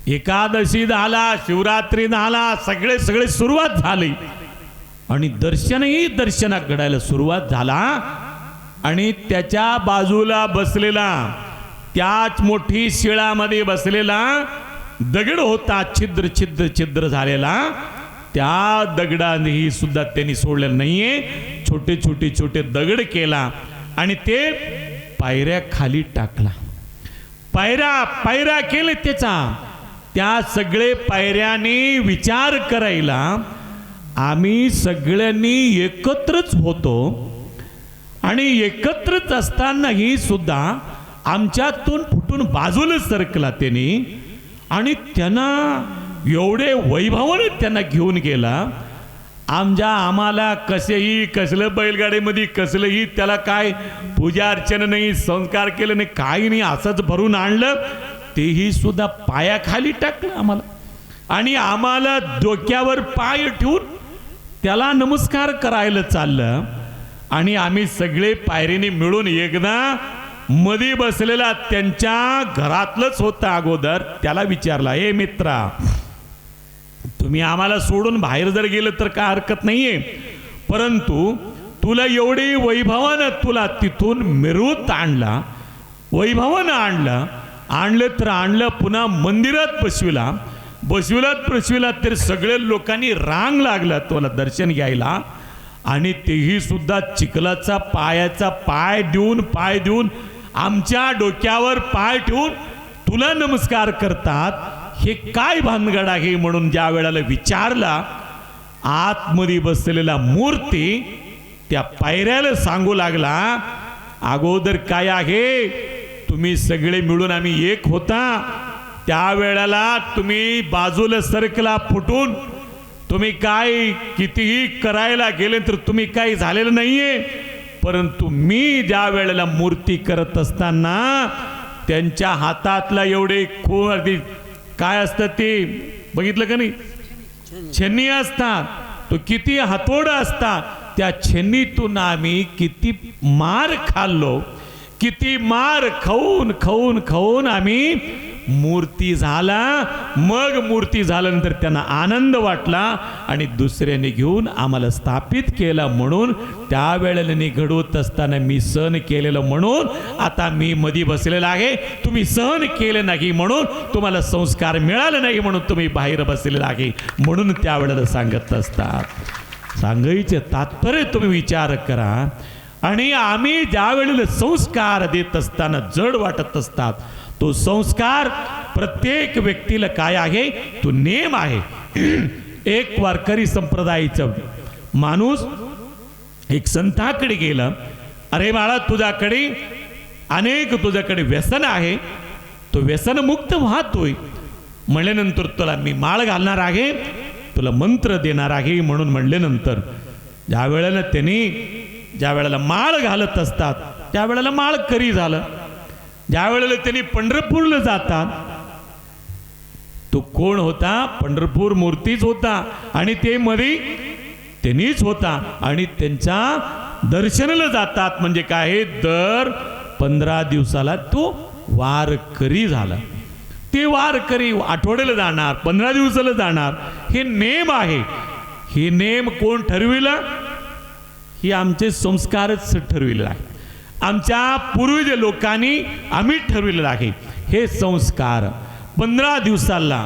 Speaker 1: एकादशी झाला, शिवरात्री झाला, सगळे सुरुवात झाली आणि दर्शना घडायला सुरुवात झाला. आणि त्याच्या बाजूला बसलेला, त्याच मोठी शिळामध्ये बसलेला दगड होता छिद्र छिद्र छिद्र झालेला, त्या दगडानेही सुद्धा त्यांनी सोडलेलं नाहीये. छोटे छोटे छोटे दगड केला आणि ते पायऱ्या खाली टाकला. पायऱ्या केले त्याचा. त्या सगळे पायऱ्याने विचार करायला आम्ही सगळ्यांनी एकत्रच होतो आणि एकत्रच असतानाही सुद्धा आमच्यातून फुटून बाजूला सरकला त्यांनी आणि त्यांना एवढे वैभवाने त्यांना घेऊन गेला. आम्हाला कसेही कसलं बैलगाडीमध्ये कसलंही त्याला काय पूजा अर्चना नाही, संस्कार केलं नाही, काही नाही, असंच भरून आणलं. तेही सुद्धा पायाखाली टाकलं आम्हाला आणि आम्हाला डोक्यावर पाय ठेवून त्याला नमस्कार करायला चाललं. आणि आम्ही सगळे पायरीने मिळून एकदा मध्ये बसलेला त्यांच्या घरातलंच होता अगोदर, त्याला विचारला, हे मित्रा, तुम्ही आम्हाला सोडून बाहेर जर गेलं तर काय हरकत नाहीये, परंतु तुला एवढी वैभवानं तुला तिथून मिरवत आणला, वैभवानं आणलं तर आणलं, पुन्हा मंदिरात बसविलात तर सगळे लोकांनी रांग लागला तुला दर्शन घ्यायला. आणि तेही सुद्धा चिखलाचा पायाचा पाय देऊन आमच्या डोक्यावर पाय ठेवून तुला नमस्कार करतात. हे काय भानगड आहे म्हणून ज्या वेळेला विचारला, आतमध्ये बसलेला मूर्ती त्या पायऱ्याला सांगू लागला, अगोदर काय आहे, तुम्ही सगळे मिळून आम्ही एक होता, त्या वेळेला तुम्ही बाजूला सरकला फुटून, तुम्ही काय कितीही करायला गेले तर तुम्ही काही झालेलं नाहीये. परंतु मी ज्या वेळेला मूर्ती करत असताना त्यांच्या हातातला एवढे काय असतं ते बघितलं का नाही, छन्नी असतात, तो किती हातोडा असतात, त्या छन्नीतून आम्ही किती मार खाल्लो, किती मार खाऊन आम्ही मूर्ती झाला. मग मूर्ती झाल्यानंतर त्यांना आनंद वाटला आणि दुसऱ्याने घेऊन आम्हाला स्थापित केला. म्हणून त्यावेळेला घडवत असताना मी सहन केलेलं म्हणून आता मी मध्ये बसलेला आहे, तुम्ही सहन केले नाही म्हणून तुम्हाला संस्कार मिळाले नाही म्हणून तुम्ही बाहेर बसलेला आहे म्हणून त्यावेळेला सांगत असतात. सांगायचे तात्पर्य तुम्ही विचार करा. आणि आम्ही ज्या वेळेला संस्कार देत असताना जड वाटत असतात, तो संस्कार प्रत्येक व्यक्तीला काय आहे, तो नेम आहे. एक वारकरी संप्रदायाचा माणूस एक संताकडे गेला, अरे बाळा, तुझ्याकडे व्यसन आहे, तो व्यसन मुक्त वाहतोय, म्हणल्यानंतर तुला मी माळ घालणार आहे, तुला मंत्र देणार आहे म्हणून म्हणल्यानंतर ज्या वेळेला माळ घालत असतात त्यावेळेला माळ करी झालं. ज्या वेळेला त्यांनी पंढरपूरला जातात, तो कोण होता, पंढरपूर मूर्तीच होता आणि ते मध्ये त्यांनीच होता. आणि त्यांच्या दर्शनाला जातात म्हणजे काय, दर 15 दिवसाला तो वारकरी झाला. ते वारकरी आठवड्याला जाणार, 15 दिवसाला जाणार, हे नेम आहे. हे नेम कोण ठरविलं, हे आमचे संस्कारच ठरविलेलं आहे. आमच्या पूर्वज लोकांनी आम्ही ठरविलेलं आहे. हे संस्कार 15 दिवसाला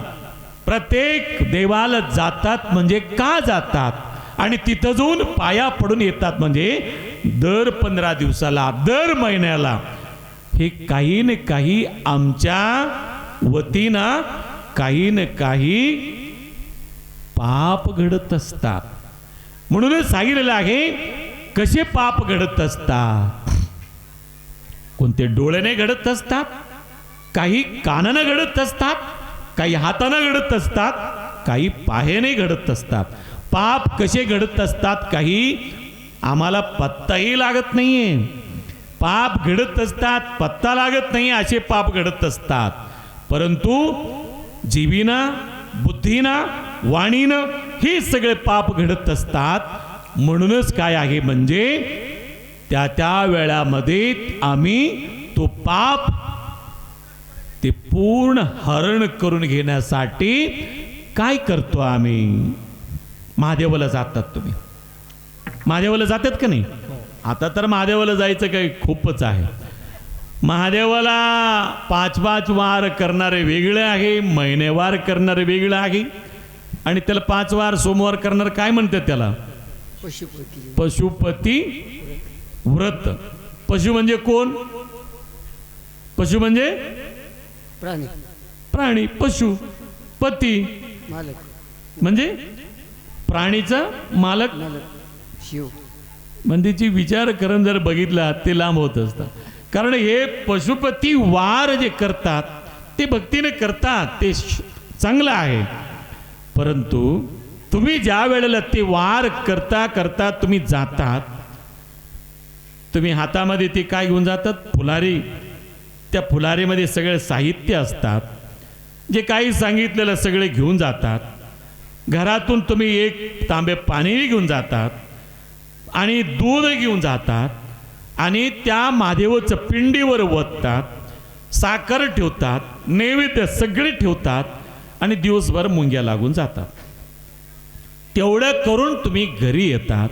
Speaker 1: प्रत्येक देवाला जातात. म्हणजे का जातात, आणि तिथं जाऊन पाया पडून येतात. म्हणजे दर 15 दिवसाला, दर महिन्याला हे काही न काही आमच्या वतीनं काही न काही पाप घडत असतात. म्हणूनच सांगितलेलं आहे, कसे पाप घडत असतात. कोणते डोळ्याने घडत असतात, काही कानाने घडत असतात, काही हाताने घडत असतात, काही पायाने घडत असतात. पाप कसे घडत असतात, काही आम्हाला पत्ताही लागत नाहीये. पाप घडत असतात, पत्ता लागत नाही, असे पाप घडत असतात. परंतु जीवीनं, बुद्धीनं, वाणीनं हे सगळे पाप घडत असतात. म्हणूनच काय आहे, म्हणजे त्या वेळामध्ये आम्ही तो पाप ते पूर्ण हरण करून घेण्यासाठी काय करतो, आम्ही महादेवाला जातात. तुम्ही महादेवाला जातात का नाही? आता तर महादेवाला जायचं काही खूपच आहे. महादेवाला 5-5 वार करणारे वेगळे आहे, महिनेवार करणारे वेगळं आहे. आणि त्याला 5 वार सोमवार करणार काय म्हणतात त्याला?
Speaker 3: पशुपती
Speaker 1: पशुपती व्रत. पशु म्हणजे कोण? पशु म्हणजे
Speaker 3: प्राणी
Speaker 1: प्राणी. पशु पती
Speaker 3: मालक
Speaker 1: म्हणजे प्राणीचा मालक.
Speaker 3: मालक शिव.
Speaker 1: म्हणजे जी विचार करून जर बघितला ते लांब होत असतात. कारण हे पशुपती वार जे करतात ते भक्तीने करतात, ते चांगलं आहे. परंतु तुम्ही ज्या वेळेला ते वार करता करता तुम्ही जातात, तुम्ही हातामध्ये ते काय घेऊन जातात? फुलारी. त्या फुलारीमध्ये सगळे साहित्य असतात, जे काही सांगितलेलं सगळे घेऊन जातात. घरातून तुम्ही 1 तांबे पाणी घेऊन जातात आणि दूध घेऊन जातात आणि त्या महादेवाचं पिंडीवर ओततात, साखर ठेवतात, नैवेद्य सगळे ठेवतात आणि दिवसभर मुंग्या लागून जातात. तेवढं करून तुम्ही घरी येतात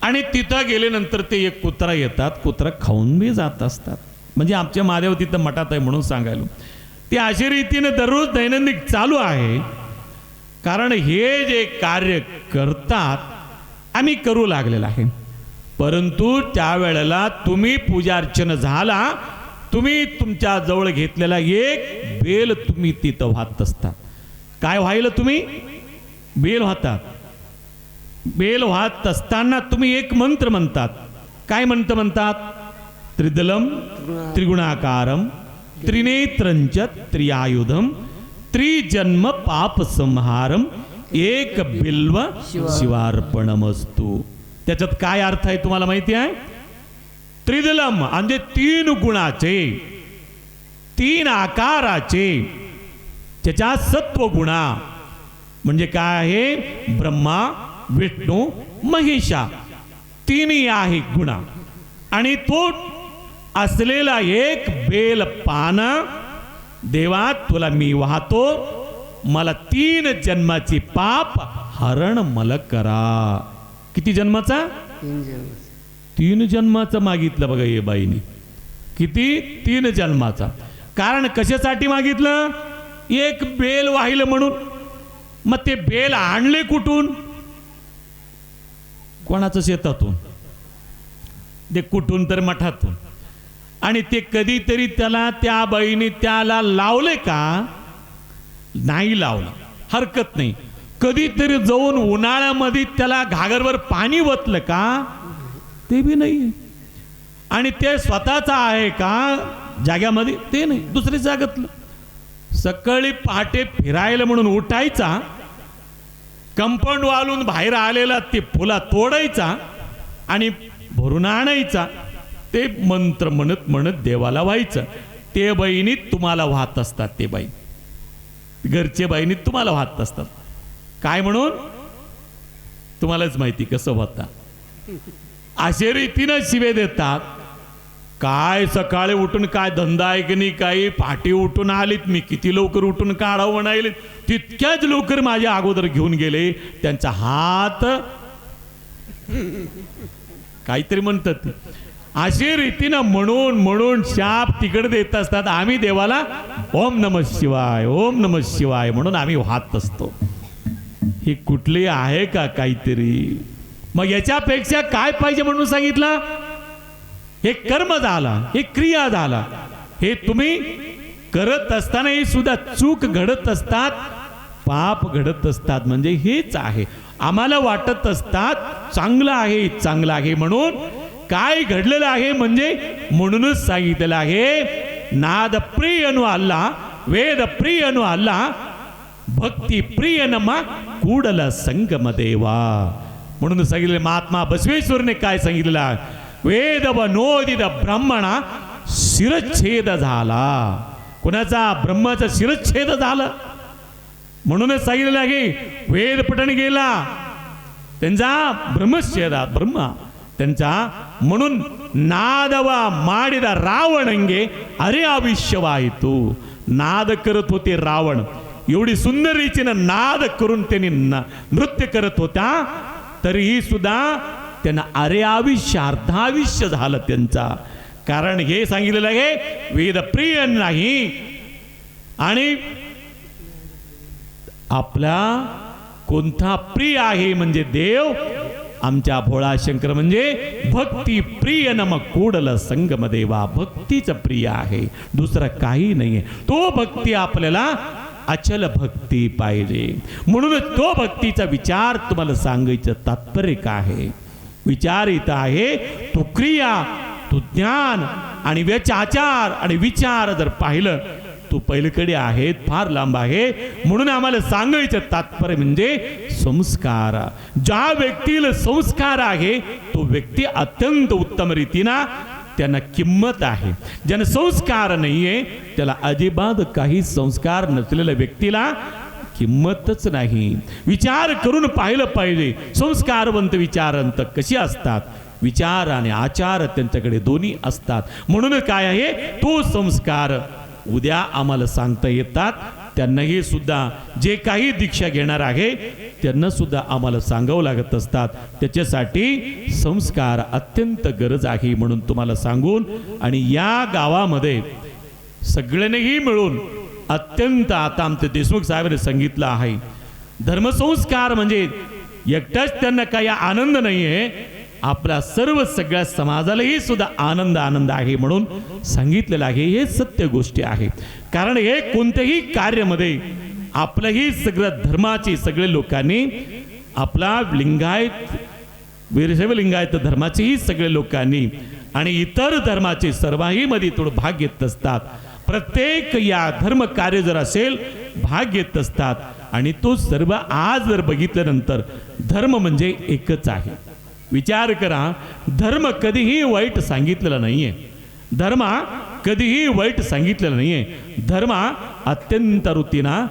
Speaker 1: आणि तिथं गेल्यानंतर ते एक कुत्रा येतात, कुत्रा खाऊन बी जात असतात. म्हणजे आमच्या महादेव तिथं मठात आहे म्हणून सांगायलो. ते अशा रीतीने दररोज दैनंदिन चालू आहे. कारण हे जे कार्य करतात आम्ही करू लागलेलं आहे. परंतु त्यावेळेला तुम्ही पूजा अर्चना झाला, तुम्ही तुमच्या जवळ घेतलेला एक बेल तुम्ही तिथं वाहत असतात. काय व्हायला? तुम्ही बेल वाहतात. बेल वाहत असताना तुम्ही एक मंत्र म्हणतात. काय मंत्र म्हणतात? त्रिदलम त्रिगुणाकारम त्रिनेत्रंच त्रियायुधम त्रिजन्म पाप संहारम एक बिल्व शिवार्पणमस्तु. त्याच्यात काय अर्थ आहे तुम्हाला माहिती आहे? त्रिदलम म्हणजे 3 गुणाचे, 3 आकाराचे, त्याच्या सत्व गुणा म्हणजे काय आहे? ब्रह्मा विष्णू महेशा 3 आहे गुणा. आणि तो असलेला एक बेल पाना देवा तुला मी वाहतो, मला 3 जन्माची पाप हरण मला करा. किती जन्माचा? 3 जन्माचा मागितलं बघा ये बाईने. किती? 3 जन्माचा. कारण कशासाठी मागितलं? एक बेल वाहिलं म्हणून. मग ते बेल आणले कुठून? कोणाचं? शेतातून. ते कुठून? तर मठातून. आणि ते कधीतरी त्याला त्या बाईने त्याला लावले का? नाही लावलं, हरकत नाही. कधीतरी जाऊन उन्हाळ्यामध्ये त्याला घागरवर पाणी ओतलं का? ते बी नाही. आणि ते स्वतःचा आहे का जाग्यामध्ये? ते नाही, दुसऱ्या जागातलं. सकाळी पहाटे फिरायला म्हणून उठायचा, कंपाऊंड वालून बाहेर आलेला ते फुला तोडायचा आणि भरून आणायचा. ते मंत्र म्हणत म्हणत देवाला व्हायचं. ते बहिणी तुम्हाला वाहत असतात. ते बाई घरचे बहिणी तुम्हाला वाहत असतात. काय म्हणून? तुम्हालाच माहिती कसं होता. अशा रीतीनं शिवे देतात. काय सकाळी उठून काय धंदा आहे की नाही? काही पहाटे उठून आलीत, मी किती लवकर उठून काढावं म्हणाले, तितक्याच लवकर माझ्या अगोदर घेऊन गेले. त्यांचा हात काहीतरी म्हणतात. अशी रीतीनं म्हणून म्हणून शाप तिकडे देत असतात. आम्ही देवाला ओम नमः शिवाय, ओम नमः शिवाय म्हणून आम्ही वाहत असतो. ही कुठली आहे का काहीतरी? मग याच्यापेक्षा काय पाहिजे म्हणून सांगितलं? हे कर्म झाला, हे क्रिया झाला. हे तुम्ही करत असताना हे सुद्धा चूक घडत असतात, पाप घडत असतात. म्हणजे हेच आहे. आम्हाला वाटत असतात चांगलं आहे, चांगलं आहे म्हणून. काय घडलेलं आहे म्हणजे म्हणूनच सांगितलेलं आहे, नाद प्रिय नु अल्ला, वेद प्रिय नु अल्ला, भक्ती प्रिय नमा कूडल संगम देवा. म्हणून सांगितले महात्मा बसवेश्वरने काय सांगितलेलं? वेद व नोदित ब्राह्मणा शिरच्छेद झाला. कुणाचा? ब्रह्माचा शिरच्छेद झाला. म्हणूनच सांगितलेलं आहे वेद पठण गेला त्यांचा ब्रह्मच्छेदा ब्रह्मा त्यांचा. म्हणून नादवा माडिद रावणंगे अरे आविष्यवाಯಿತು. नाद करत होते रावण. एवढी सुंदर रीतीनं नाद करून त्यांनी नृत्य करत होता, तरीही सुद्धा त्यांना अरे आयुष्य अर्धायुष्य झालं त्यांचा. कारण हे सांगितलेलं आहे वेद प्रिय नाही. आणि आपला कोणता प्रिय आहे म्हणजे देव. आमच्या भोळा शंकर म्हणजे भक्ती प्रिय नम कोडल संगम देवा. भक्तीच प्रिय आहे, दुसरं काही नाहीये. तो भक्ती आपल्याला अचल भक्ती पाहिजे. म्हणून तो भक्तीचा विचार तुम्हाला सांगायचं तात्पर्य काय आहे. विचार इथं आहे तो क्रिया, तो ज्ञान आणि व्यचाचार आणि विचार जर पाहिलं तो पहिलीकडे आहेत, फार लांब आहे. म्हणून आम्हाला सांगायचं तात्पर्य म्हणजे संस्कार. ज्या व्यक्तीला संस्कार आहे तो व्यक्ती अत्यंत उत्तम रीतीनं त्यांना किंमत आहे. ज्याने संस्कार नाहीये त्याला अजिबात काही संस्कार नसलेल्या व्यक्तीला किंमतच नाही. विचार करून पाहिलं पाहिजे संस्कारवंत विचारांत कशी असतात. विचार आणि आचार त्यांच्याकडे दोन्ही असतात. म्हणून काय आहे तो संस्कार उद्या आम्हाला सांगता येतात. त्यांनाही सुद्धा जे काही दीक्षा घेणार आहे त्यांना सुद्धा आम्हाला सांगावं लागत असतात. त्याच्यासाठी संस्कार अत्यंत गरज आहे म्हणून तुम्हाला सांगून. आणि या गावामध्ये सगळ्यांनीही मिळून अत्यंत आता आमचे देशमुख साहेबांनी सांगितलं आहे धर्मसंस्कार म्हणजे एकटाच त्यांना काही आनंद नाही आहे, आपल्या सर्व सगळ्या समाजालाही सुद्धा आनंद आहे म्हणून सांगितलेलं आहे. हे सत्य गोष्टी आहे. कारण हे कोणत्याही कार्यामध्ये आपल्याही सगळ्या धर्माची सगळे लोकांनी आपला लिंगायत वीरशैव लिंगायत धर्माचेही सगळे लोकांनी आणि इतर धर्माचे सर्वही मध्ये थोडं भाग घेत असतात. प्रत्येक या धर्म कार्य जर असेल भाग घेत असतात. आणि तो सर्व आज जर बघितल्यानंतर धर्म म्हणजे एकच आहे. विचार करा, धर्म कधीही वाईट सांगितलेला नाहीये. धर्म कधीही वाईट सांगितलेला नाहीये. धर्म अत्यंत रीतीनं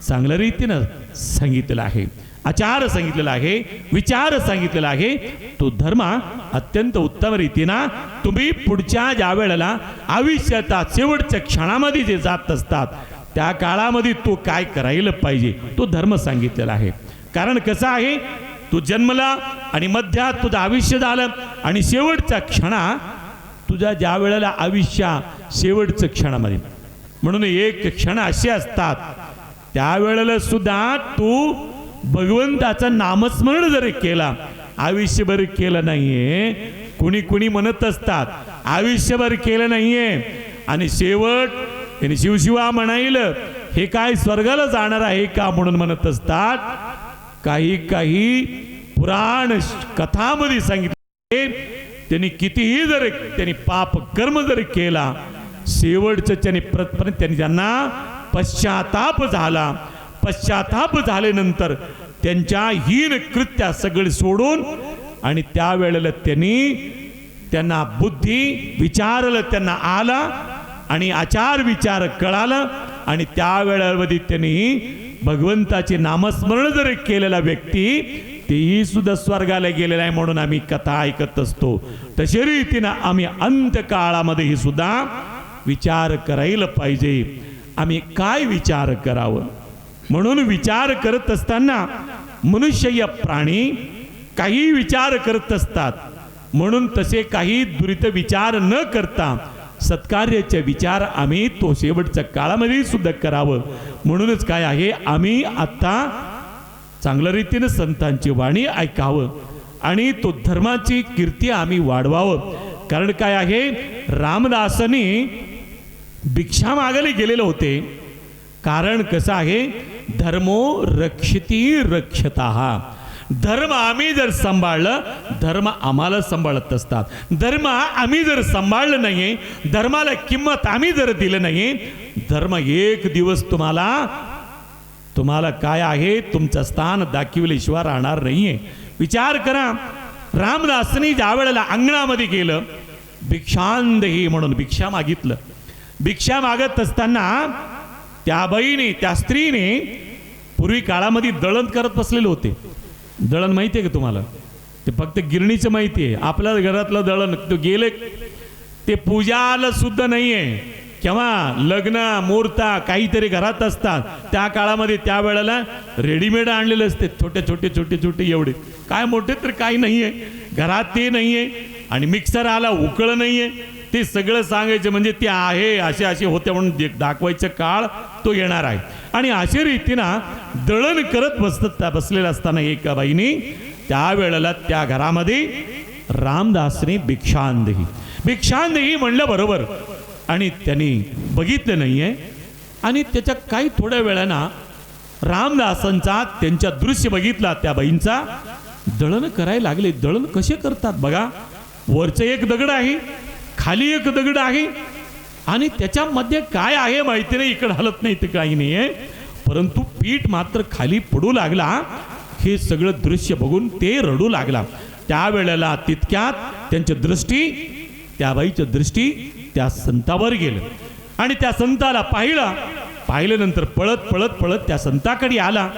Speaker 1: चांगल्या रीतीनं सांगितलेला आहे. आचार सांगितलेला आहे, विचार सांगितलेला आहे. तो धर्म अत्यंत उत्तम रीतीनं तुम्ही पुढच्या ज्या वेळेला आयुष्याच्या शेवटच्या क्षणामध्ये जे जात असतात त्या काळामध्ये तो काय करायला पाहिजे तो धर्म सांगितलेला आहे. कारण कसं आहे, तू जन्मला आणि मध्यात तुझं आयुष्य झालं आणि शेवटच्या क्षणा तुझ्या ज्या वेळेला आयुष्या शेवटच्या क्षणामध्ये म्हणून एक क्षण असे असतात त्यावेळेला सुद्धा तू भगवंताचं नामस्मरण जरी केला आयुष्यभर केलं नाहीये. कुणी कुणी म्हणत असतात आयुष्यभर केलं नाहीये आणि शेवट त्यांनी शिवशिवा म्हणाईल हे काय स्वर्गाला जाणार आहे का म्हणून म्हणत असतात. काही काही पुराण कथामध्ये सांगितले त्यांनी कितीही जर त्यांनी पाप कर्म जर केला शेवटचं त्यांनी ज्यांना पश्चाताप झाला. पश्चाताप झाल्यानंतर त्यांच्या हीन कृत्या सगळे सोडून आणि त्यावेळेला त्यांना बुद्धी विचारलं त्यांना आला आणि आचार विचार कळालं आणि त्यावेळेमध्ये त्यांनी भगवंताचे नामस्मरण जर केलेला व्यक्ती तेही सुद्धा स्वर्गाला गेलेला आहे म्हणून आम्ही कथा ऐकत असतो. तशा रीतीनं आम्ही अंत्यकाळामध्ये ही सुद्धा विचार करायला पाहिजे. आम्ही काय विचार करावं म्हणून विचार करत असताना मनुष्य या प्राणी काही विचार करत असतात. म्हणून तसे काही दुरित विचार न करता सत्कार्याचे विचार आम्ही तो शेवटच्या काळामध्ये सुद्धा करावं. म्हणूनच काय आहे आम्ही आता चांगल्या रीतीने संतांची वाणी ऐकावं आणि तो धर्माची कीर्ती आम्ही वाढवावं. कारण काय आहे रामदासांनी भिक्षा मागायला गेलेले होते. कारण कसं आहे धर्मो रक्षती रक्षता. धर्म आम्ही जर सांभाळलं धर्म आम्हाला सांभाळत असतात. धर्म आम्ही जर सांभाळलं नाही धर्माला किंमत आम्ही जर दिलं नाही धर्म एक दिवस तुम्हाला काय आहे तुमचं स्थान दाखविल्याशिवाय राहणार नाहीये. विचार करा रामदासांनी ज्या वेळेला अंगणामध्ये गेलं भिक्षांदेही म्हणून भिक्षा मागितलं. भिक्षा मागत असताना त्या बाईने त्या स्त्रीने पूर्वी काळामध्ये दळण करत बसलेले होते. दळण माहिती आहे का तुम्हाला? ते फक्त गिरणीचं माहिती आहे. आपल्या घरातलं दळण तो गेले ते पूजाला सुद्धा नाहीये. केव्हा लग्न मुहूर्त काहीतरी घरात असतात त्या काळामध्ये त्या वेळेला रेडीमेड आणलेले असते. छोटे एवढे काय मोठे तर काही नाहीये घरात ते नाहीये आणि मिक्सर आला उकळ नाहीये ते सगळं सांगायचं म्हणजे ते आहे असे असे होते म्हणून दाखवायचं काळ तो येणार आहे. आणि अशा रीतीनं दळण करत बसलेला असताना एका बाईने त्यावेळेला त्या घरामध्ये रामदासने भिक्षांदेही म्हणलं बरोबर. आणि त्यांनी बघितलं नाहीये आणि त्याच्या काही थोड्या वेळानं रामदासांचा त्यांच्या दृश्य बघितला त्या बाईंचा. दळण करायला लागले. दळण कसे करतात बघा. वरचं एक दगड आहे, खाली एक दगड आहे आणि त्याच्यामध्ये काय आहे माहिती नाही. इकडे हलत नाही तर काही नाही आहे, परंतु पीठ मात्र खाली पडू लागला. हे सगळं दृश्य बघून ते रडू लागला. त्यावेळेला तितक्यात त्यांची दृष्टी, त्या बाईची दृष्टी त्या संतावर गेलं आणि त्या संताला पाहिल्यानंतर पळत पळत पळत त्या संताकडे आला.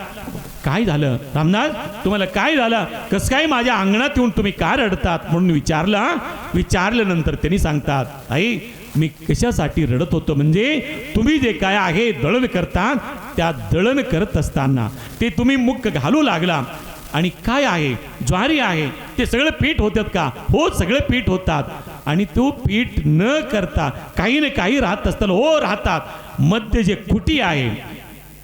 Speaker 1: काय झालं रामदास, तुम्हाला काय झालं, कसं काय माझ्या अंगणात येऊन तुम्ही का रडतात म्हणून विचारल्यानंतर त्यांनी सांगतात, आई मी कशासाठी रडत होतो म्हणजे तुम्ही जे काय आहे दळण करतात, त्या दळण करत असताना ते तुम्ही मुख घालू लागला आणि काय आहे ज्वारी आहे ते सगळं पीठ होतात का. हो सगळे पीठ होतात. आणि तो पीठ न करता काही ना काही राहत असताना हो राहतात. मध्य जे खुटी आहे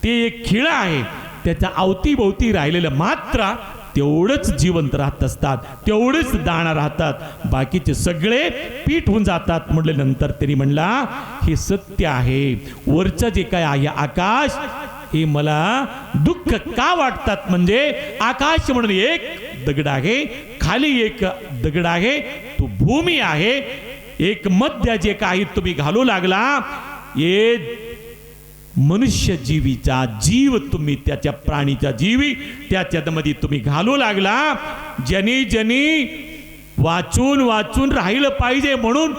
Speaker 1: ते एक खिळा आहे, त्याच्या अवतीभोवती राहिलेलं मात्र तेवढंच जिवंत राहत असतात, तेवढेच दाणा राहतात, बाकीचे सगळे पीठ होऊन जातात. म्हटल्यानंतर त्यांनी म्हणला हे सत्य आहे. वरचं जे काय आहे आकाश, हे मला दुःख का वाटतात म्हणजे आकाश म्हणून एक दगड आहे, खाली एक दगड आहे, तो भूमी आहे. एक मध्य जे काही तुम्ही घालू लागला, ये मनुष्य जीवीचा जीव तुम्ही त्याच्या प्राणीचा जीवी त्याच्यामध्ये तुम्ही घालू लागला. ज्यांनी वाचून राहिलं पाहिजे म्हणून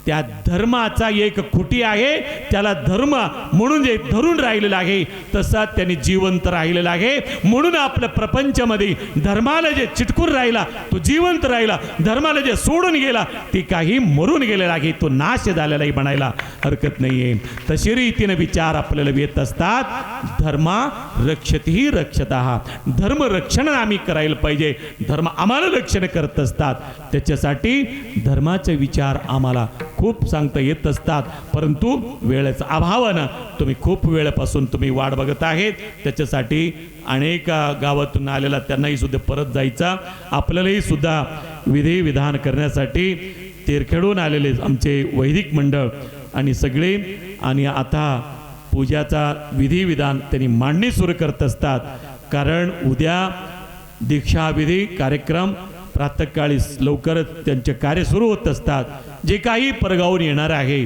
Speaker 1: त्या धर्माचा एक खुटी आहे, त्याला धर्म म्हणून जे धरून राहिलेला आहे तसा त्यांनी जिवंत राहिलेला आहे. म्हणून आपल्या प्रपंचामध्ये धर्माला जे चिटकून राहिला तो जिवंत राहिला, धर्माला जे सोडून गेला ते काही मरून गेलेला आहे, तो नाश झालेलाही म्हणायला हरकत नाहीये. तशी रीतीने विचार आपल्याला येत असतात. धर्मा रक्षती रक्षतः, धर्म रक्षण आम्ही करायला पाहिजे, धर्म आम्हाला रक्षण करत असतात. त्याच्यासाठी धर्माचे विचार आम्हाला खूप सांगता येत असतात, परंतु वेळेचा अभावानं तुम्ही खूप वेळेपासून तुम्ही वाट बघत आहेत. त्याच्यासाठी अनेक गावातून आलेला त्यांनाही सुद्धा परत जायचा, आपल्यालाही सुद्धा विधी विधान करण्यासाठी तेरखेडून आलेले आमचे वैदिक मंडळ आणि सगळे, आणि आता पूजाचा विधी विधान त्यांनी मांडणी सुरू करत असतात. कारण उद्या दीक्षाविधी कार्यक्रम प्रातःकाळी लवकरच त्यांचे कार्य सुरू होत असतात. जे काही परगावून येणार आहे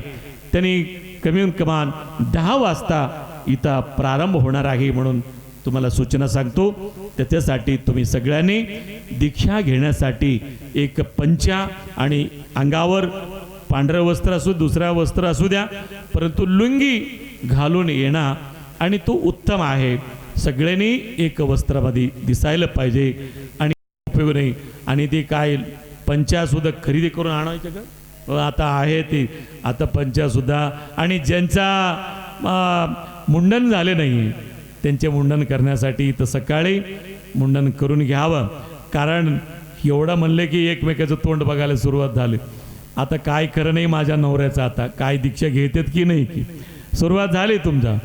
Speaker 1: त्यांनी कमीत कमान 10 वाजता इथं प्रारंभ होणार आहे म्हणून तुम्हाला सूचना सांगतो. त्याच्यासाठी तुम्ही सगळ्यांनी दीक्षा घेण्यासाठी एक पंचा आणि अंगावर पांढरं वस्त्र असू दुसरा वस्त्र असू द्या, परंतु लुंगी घालून येणं आणि तो उत्तम आहे. सगळ्यांनी एक वस्त्रामध्ये दिसायला पाहिजे आणि उपयोग नाही. आणि ते काय पंचा सुद्धा खरेदी करून आणायचं का, आता आहे ते आता पंचा सुद्धा. आणि ज्यांचा मुंडन झाले नाही त्यांचे मुंडन करण्यासाठी तर सकाळी मुंडन करून घ्यावं. कारण एवढं म्हणले की एकमेकाचं तोंड बघायला सुरुवात झाली. आता काय खरं नाही माझ्या नवऱ्याचं, आता काय दीक्षा घेतात की नाही की सुरुवात झाली तुमचा.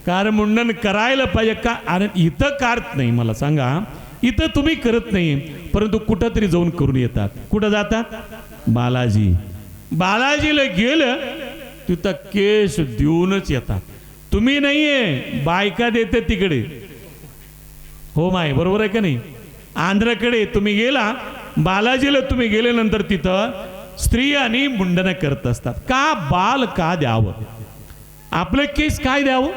Speaker 1: कारण मुंडन करायला पाहिजे का. आणि इथं करत नाही, मला सांगा इथं तुम्ही करत नाही, परंतु कुठं तरी जाऊन करून येतात. कुठं जातात, बालाजीला गेलं तिथं केस देऊनच येतात. तुम्ही नाहीये, बायका देते तिकडे. हो माय बरोबर आहे का नाही. आंध्रकडे तुम्ही गेला, बालाजीला तुम्ही गेल्यानंतर तिथं स्त्रियांनी मुंडन करत असतात. का बाल का द्यावं, आपलं केस काय द्यावं,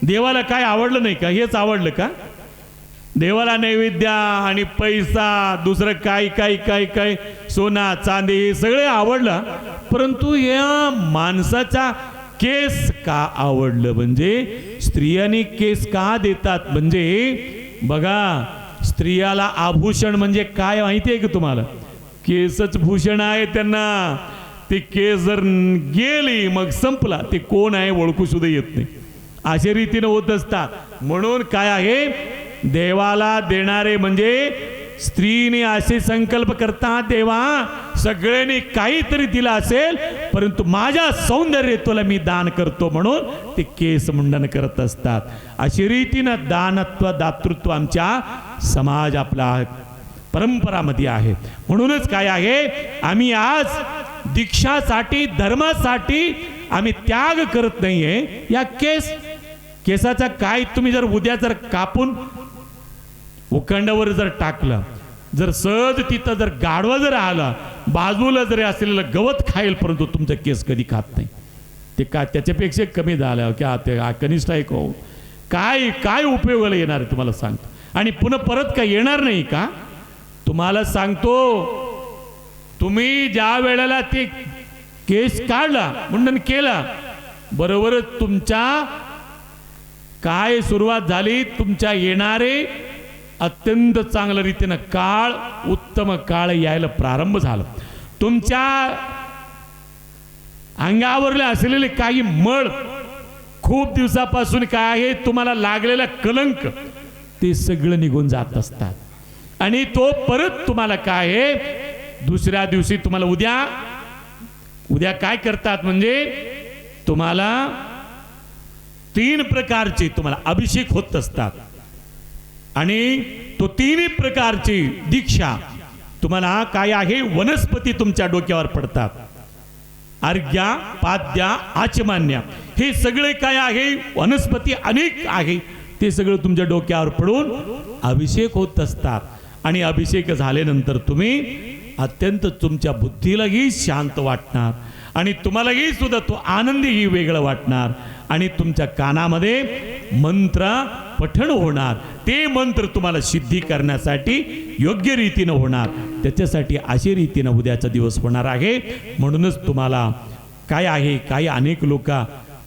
Speaker 1: देवाला काय आवडलं नाही का, हेच आवडलं का. देवाला नैवेद्य आणि पैसा दुसरं काय काय काय काय सोना चांदी हे सगळे आवडलं, परंतु या माणसाचा केस का आवडलं. म्हणजे स्त्रियांनी केस का देतात म्हणजे बघा, स्त्रियाला आभूषण म्हणजे काय माहिती आहे का तुम्हाला, केसच भूषण आहे त्यांना. ते केस जर गेली मग संपला, ते कोण आहे ओळखू सुद्धा येत नाही. अशा रीतीने होत असतात. म्हणून काय आहे, देवाला देणारे म्हणजे स्त्रीने असे संकल्प करतात, देवा सगळ्यांनी काहीतरी दिलं असेल, परंतु माझ्या सौंदर्य तुला मी दान करतो म्हणून ते केस मुंडन करत असतात. अशी रीतीनं दानत्व दातृत्व आमच्या समाज आपला परंपरामध्ये आहे. म्हणूनच काय आहे, आम्ही आज दीक्षासाठी धर्मासाठी आम्ही त्याग करत नाहीये. या केसाचा काय, तुम्ही जर उद्या जर कापून उखंडावर जर टाकलं, जर सहज तिथं जर गाढवा जर आला, बाजूला जरी असलेलं गवत खाईल, परंतु तुमचा केस कधी खात नाही. ते काय त्याच्यापेक्षा कमी झालं की ते कनिष्ठ आहे को काय काय उपयोगाला येणार आहे तुम्हाला सांगतो. आणि पुन्हा परत काय येणार नाही का तुम्हाला सांगतो. तुम्ही ज्या वेळेला ते केस काढला, मुंडन केला, बरोबरच तुमच्या काय सुरुवात झाली, तुमच्या येणारे अत्यंत चांगल्या रीतीनं काळ, उत्तम काळ यायला प्रारंभ झाला. तुमच्या अंगावरले असलेले काही मळ, खूप दिवसापासून काय आहे तुम्हाला लागलेला कलंक, ते सगळं निघून जात असतात. आणि तो परत तुम्हाला काय आहे, दुसऱ्या दिवशी तुम्हाला उद्या काय करतात, म्हणजे तुम्हाला 3 प्रकारचे तुम्हाला अभिषेक होत असतात. आणि तो 3 प्रकारची दीक्षा तुम्हाला काय आहे, वनस्पती तुमच्या डोक्यावर पडतात. अर्घ्या, पाद्या, आचमान्या, हे सगळे काय आहे, वनस्पती अनेक आहे, ते सगळं तुमच्या डोक्यावर पडून अभिषेक होत असतात. आणि अभिषेक झाल्यानंतर तुम्ही अत्यंत तुमच्या बुद्धीलाही शांत वाटणार आणि तुम्हालाही सुद्धा तो आनंदही वेगळं वाटणार. आणि तुमच्या कानामध्ये मंत्र पठण होणार. ते मंत्र तुम्हाला सिद्धी करण्यासाठी योग्य रीतीनं होणार. त्याच्यासाठी अशी रीतीनं उद्याचा दिवस होणार आहे. म्हणूनच तुम्हाला काय आहे, काही अनेक लोक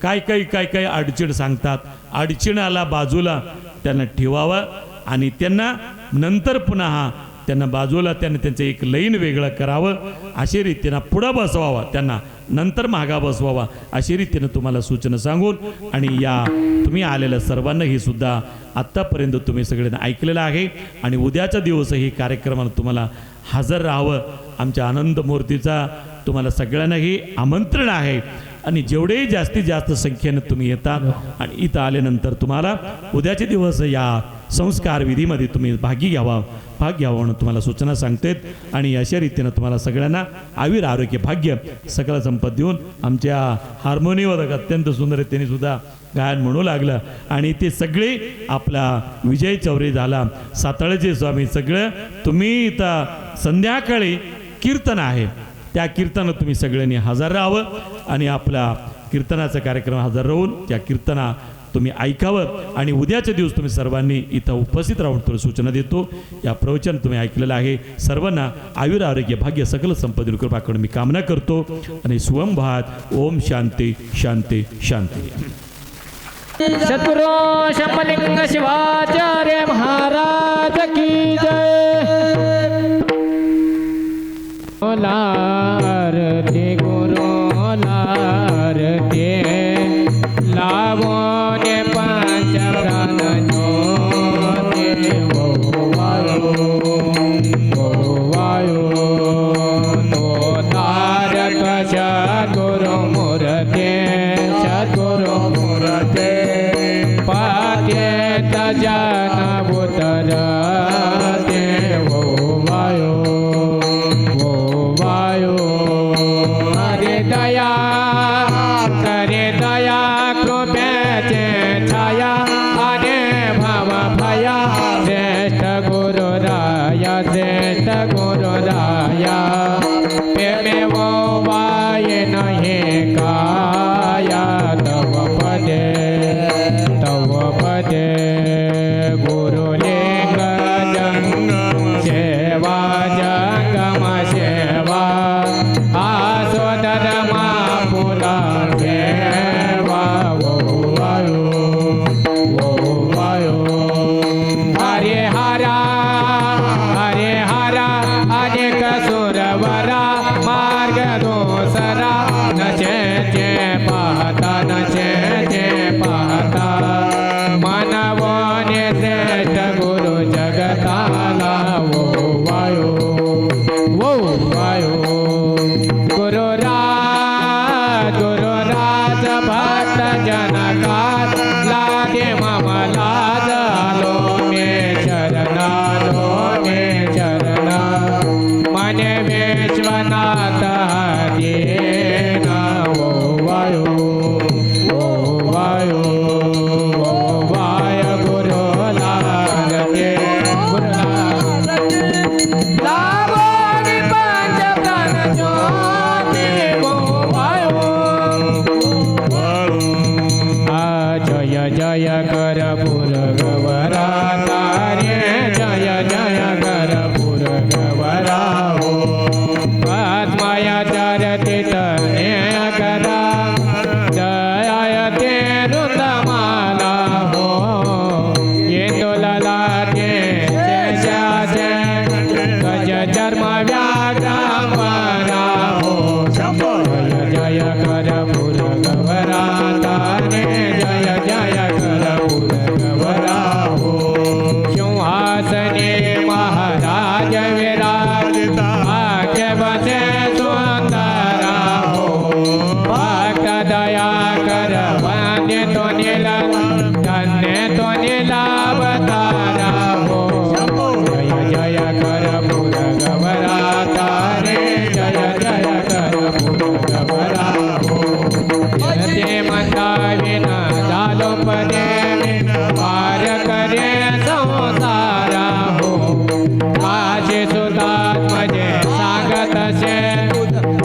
Speaker 1: काय अडचण सांगतात. अडचणाला बाजूला त्यांना ठेवावं आणि त्यांना नंतर पुन्हा त्यांना बाजूला त्यांचं एक लाईन वेगळं करावं, अशी रीतीनं पुढं बसवावं, त्यांना नंतर मागा बसवावा, अशी रीतीनं तुम्हाला सूचना सांगून आणि या तुम्ही आलेल्या सर्वांना ही सुद्धा आत्तापर्यंत तुम्ही सगळ्यांना ऐकलेलं आहे. आणि उद्याचा दिवस ही कार्यक्रमाला तुम्हाला हजर राहावं, आमच्या आनंद मूर्तीचा तुम्हाला सगळ्यांनाही आमंत्रण आहे. आणि जेवढे जास्तीत जास्त संख्येनं तुम्ही येतात आणि इथं आल्यानंतर तुम्हाला उद्याचे दिवस या संस्कार विधीमध्ये तुम्ही भाग घ्यावा म्हणून तुम्हाला सूचना सांगतेत. आणि अशा रीतीनं तुम्हाला सगळ्यांना आयुर आरोग्य भाग्य सकल संपत देऊन आमच्या हार्मोनियमवर अत्यंत सुंदर त्यांनी सुद्धा गायन म्हणू लागलं. आणि ते सगळे आपला विजय चौरे झाला, साताळ्याचे स्वामी, सगळं तुम्ही इथं संध्याकाळी कीर्तन आहे, त्या कीर्तनात तुम्ही सगळ्यांनी हजर राहावं आणि आपला कीर्तनाचा कार्यक्रम हजर राहून त्या कीर्तना तुम्ही ऐकावं. आणि उद्याच्या दिवस तुम्ही सर्वांनी इथं उपस्थित राहून तुला सूचना देतो. या प्रवचन तुम्ही ऐकलेलं आहे. सर्वांना आयुर आरोग्य भाग्य सकल संपत्ती कृपाकडून मी कामना करतो. आणि स्वयं भात. ओम शांती शांती शांती.
Speaker 2: सद्गुरु शंभलिंग शिवाचार्य महाराज की जय. लारती गुरु लारती लावोन पंच प्राण ज्योती. ओ वायो तो तारक सद्गुरु मूर्ते सद्गुरु मूर्ते पाके तजन उतरते. ओ वायो हरे दया जनकार लादे ममला झालो मे शरणालो मे शरणा मने विश्वनाथ देना ओ वायो गुरु लागते गुरु लागते पंच प्राण ज्योति ओ वायो जय जय कर पुर गवरा तारे जय जय कर पुर गवरा हो आत्माया चरते तने करा जय ते रुदमाला हो ये तो ललाटे जय गज धर्म व्याग्राम वरा हो जय जय कर पुर गवरा तारे जय जय कर पुर गवरा हो सिंहासने महाराज विराजिता भाग्य बसे सुंदरा हो भक्त दया कर वंद्य तो नीला धन्य तो नीलावतारा हो जय जय कर पुर गवरा तारे जय जय कर पुर गवरा हो जय मंदा विना जालो पदे पार करे संसारा हो काशी सुदात्मजे सांगत से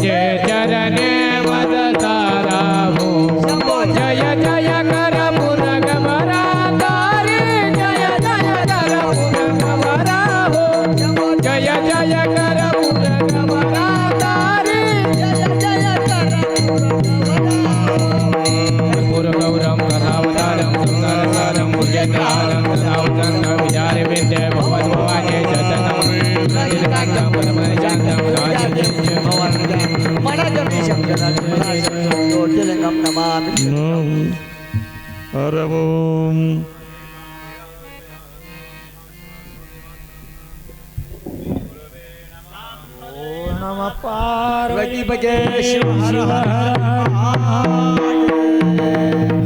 Speaker 2: जे चरणे मद तारा हो जय जय कर पुर गवरा तारे जय जय कर पुर गवरा हो जय जय कर पुर गवरा तारे जय जय कर पुर गौरम कथावतारम सुंदरसारम भुजंगहारम सदावतंग विचार विद्य भगवत भवानी जतनम नीलकांतम परमशांतम राजनित्य
Speaker 3: ज्योतिर्लिंगम नमामि
Speaker 1: हर ओम
Speaker 3: नमः पार्वती पते शिव हर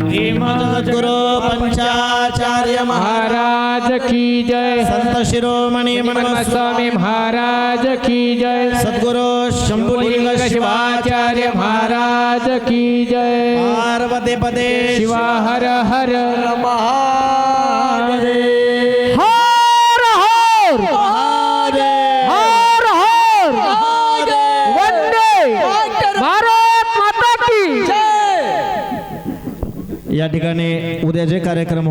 Speaker 4: श्रीमद्गुरु पंचाचार्य
Speaker 2: महाराज की जय
Speaker 4: संत शिरोमणि
Speaker 2: मनमत स्वामी महाराज की जय
Speaker 4: सद्गुरु शंभुलिंग
Speaker 2: शिवाचार्य महाराज की जय
Speaker 4: पार्वती पदे
Speaker 2: शिवा हर हर
Speaker 3: महादेव
Speaker 2: हर हर हर हर वंदे भारत माता की
Speaker 4: या ठिकाणी उद्या जे कार्यक्रम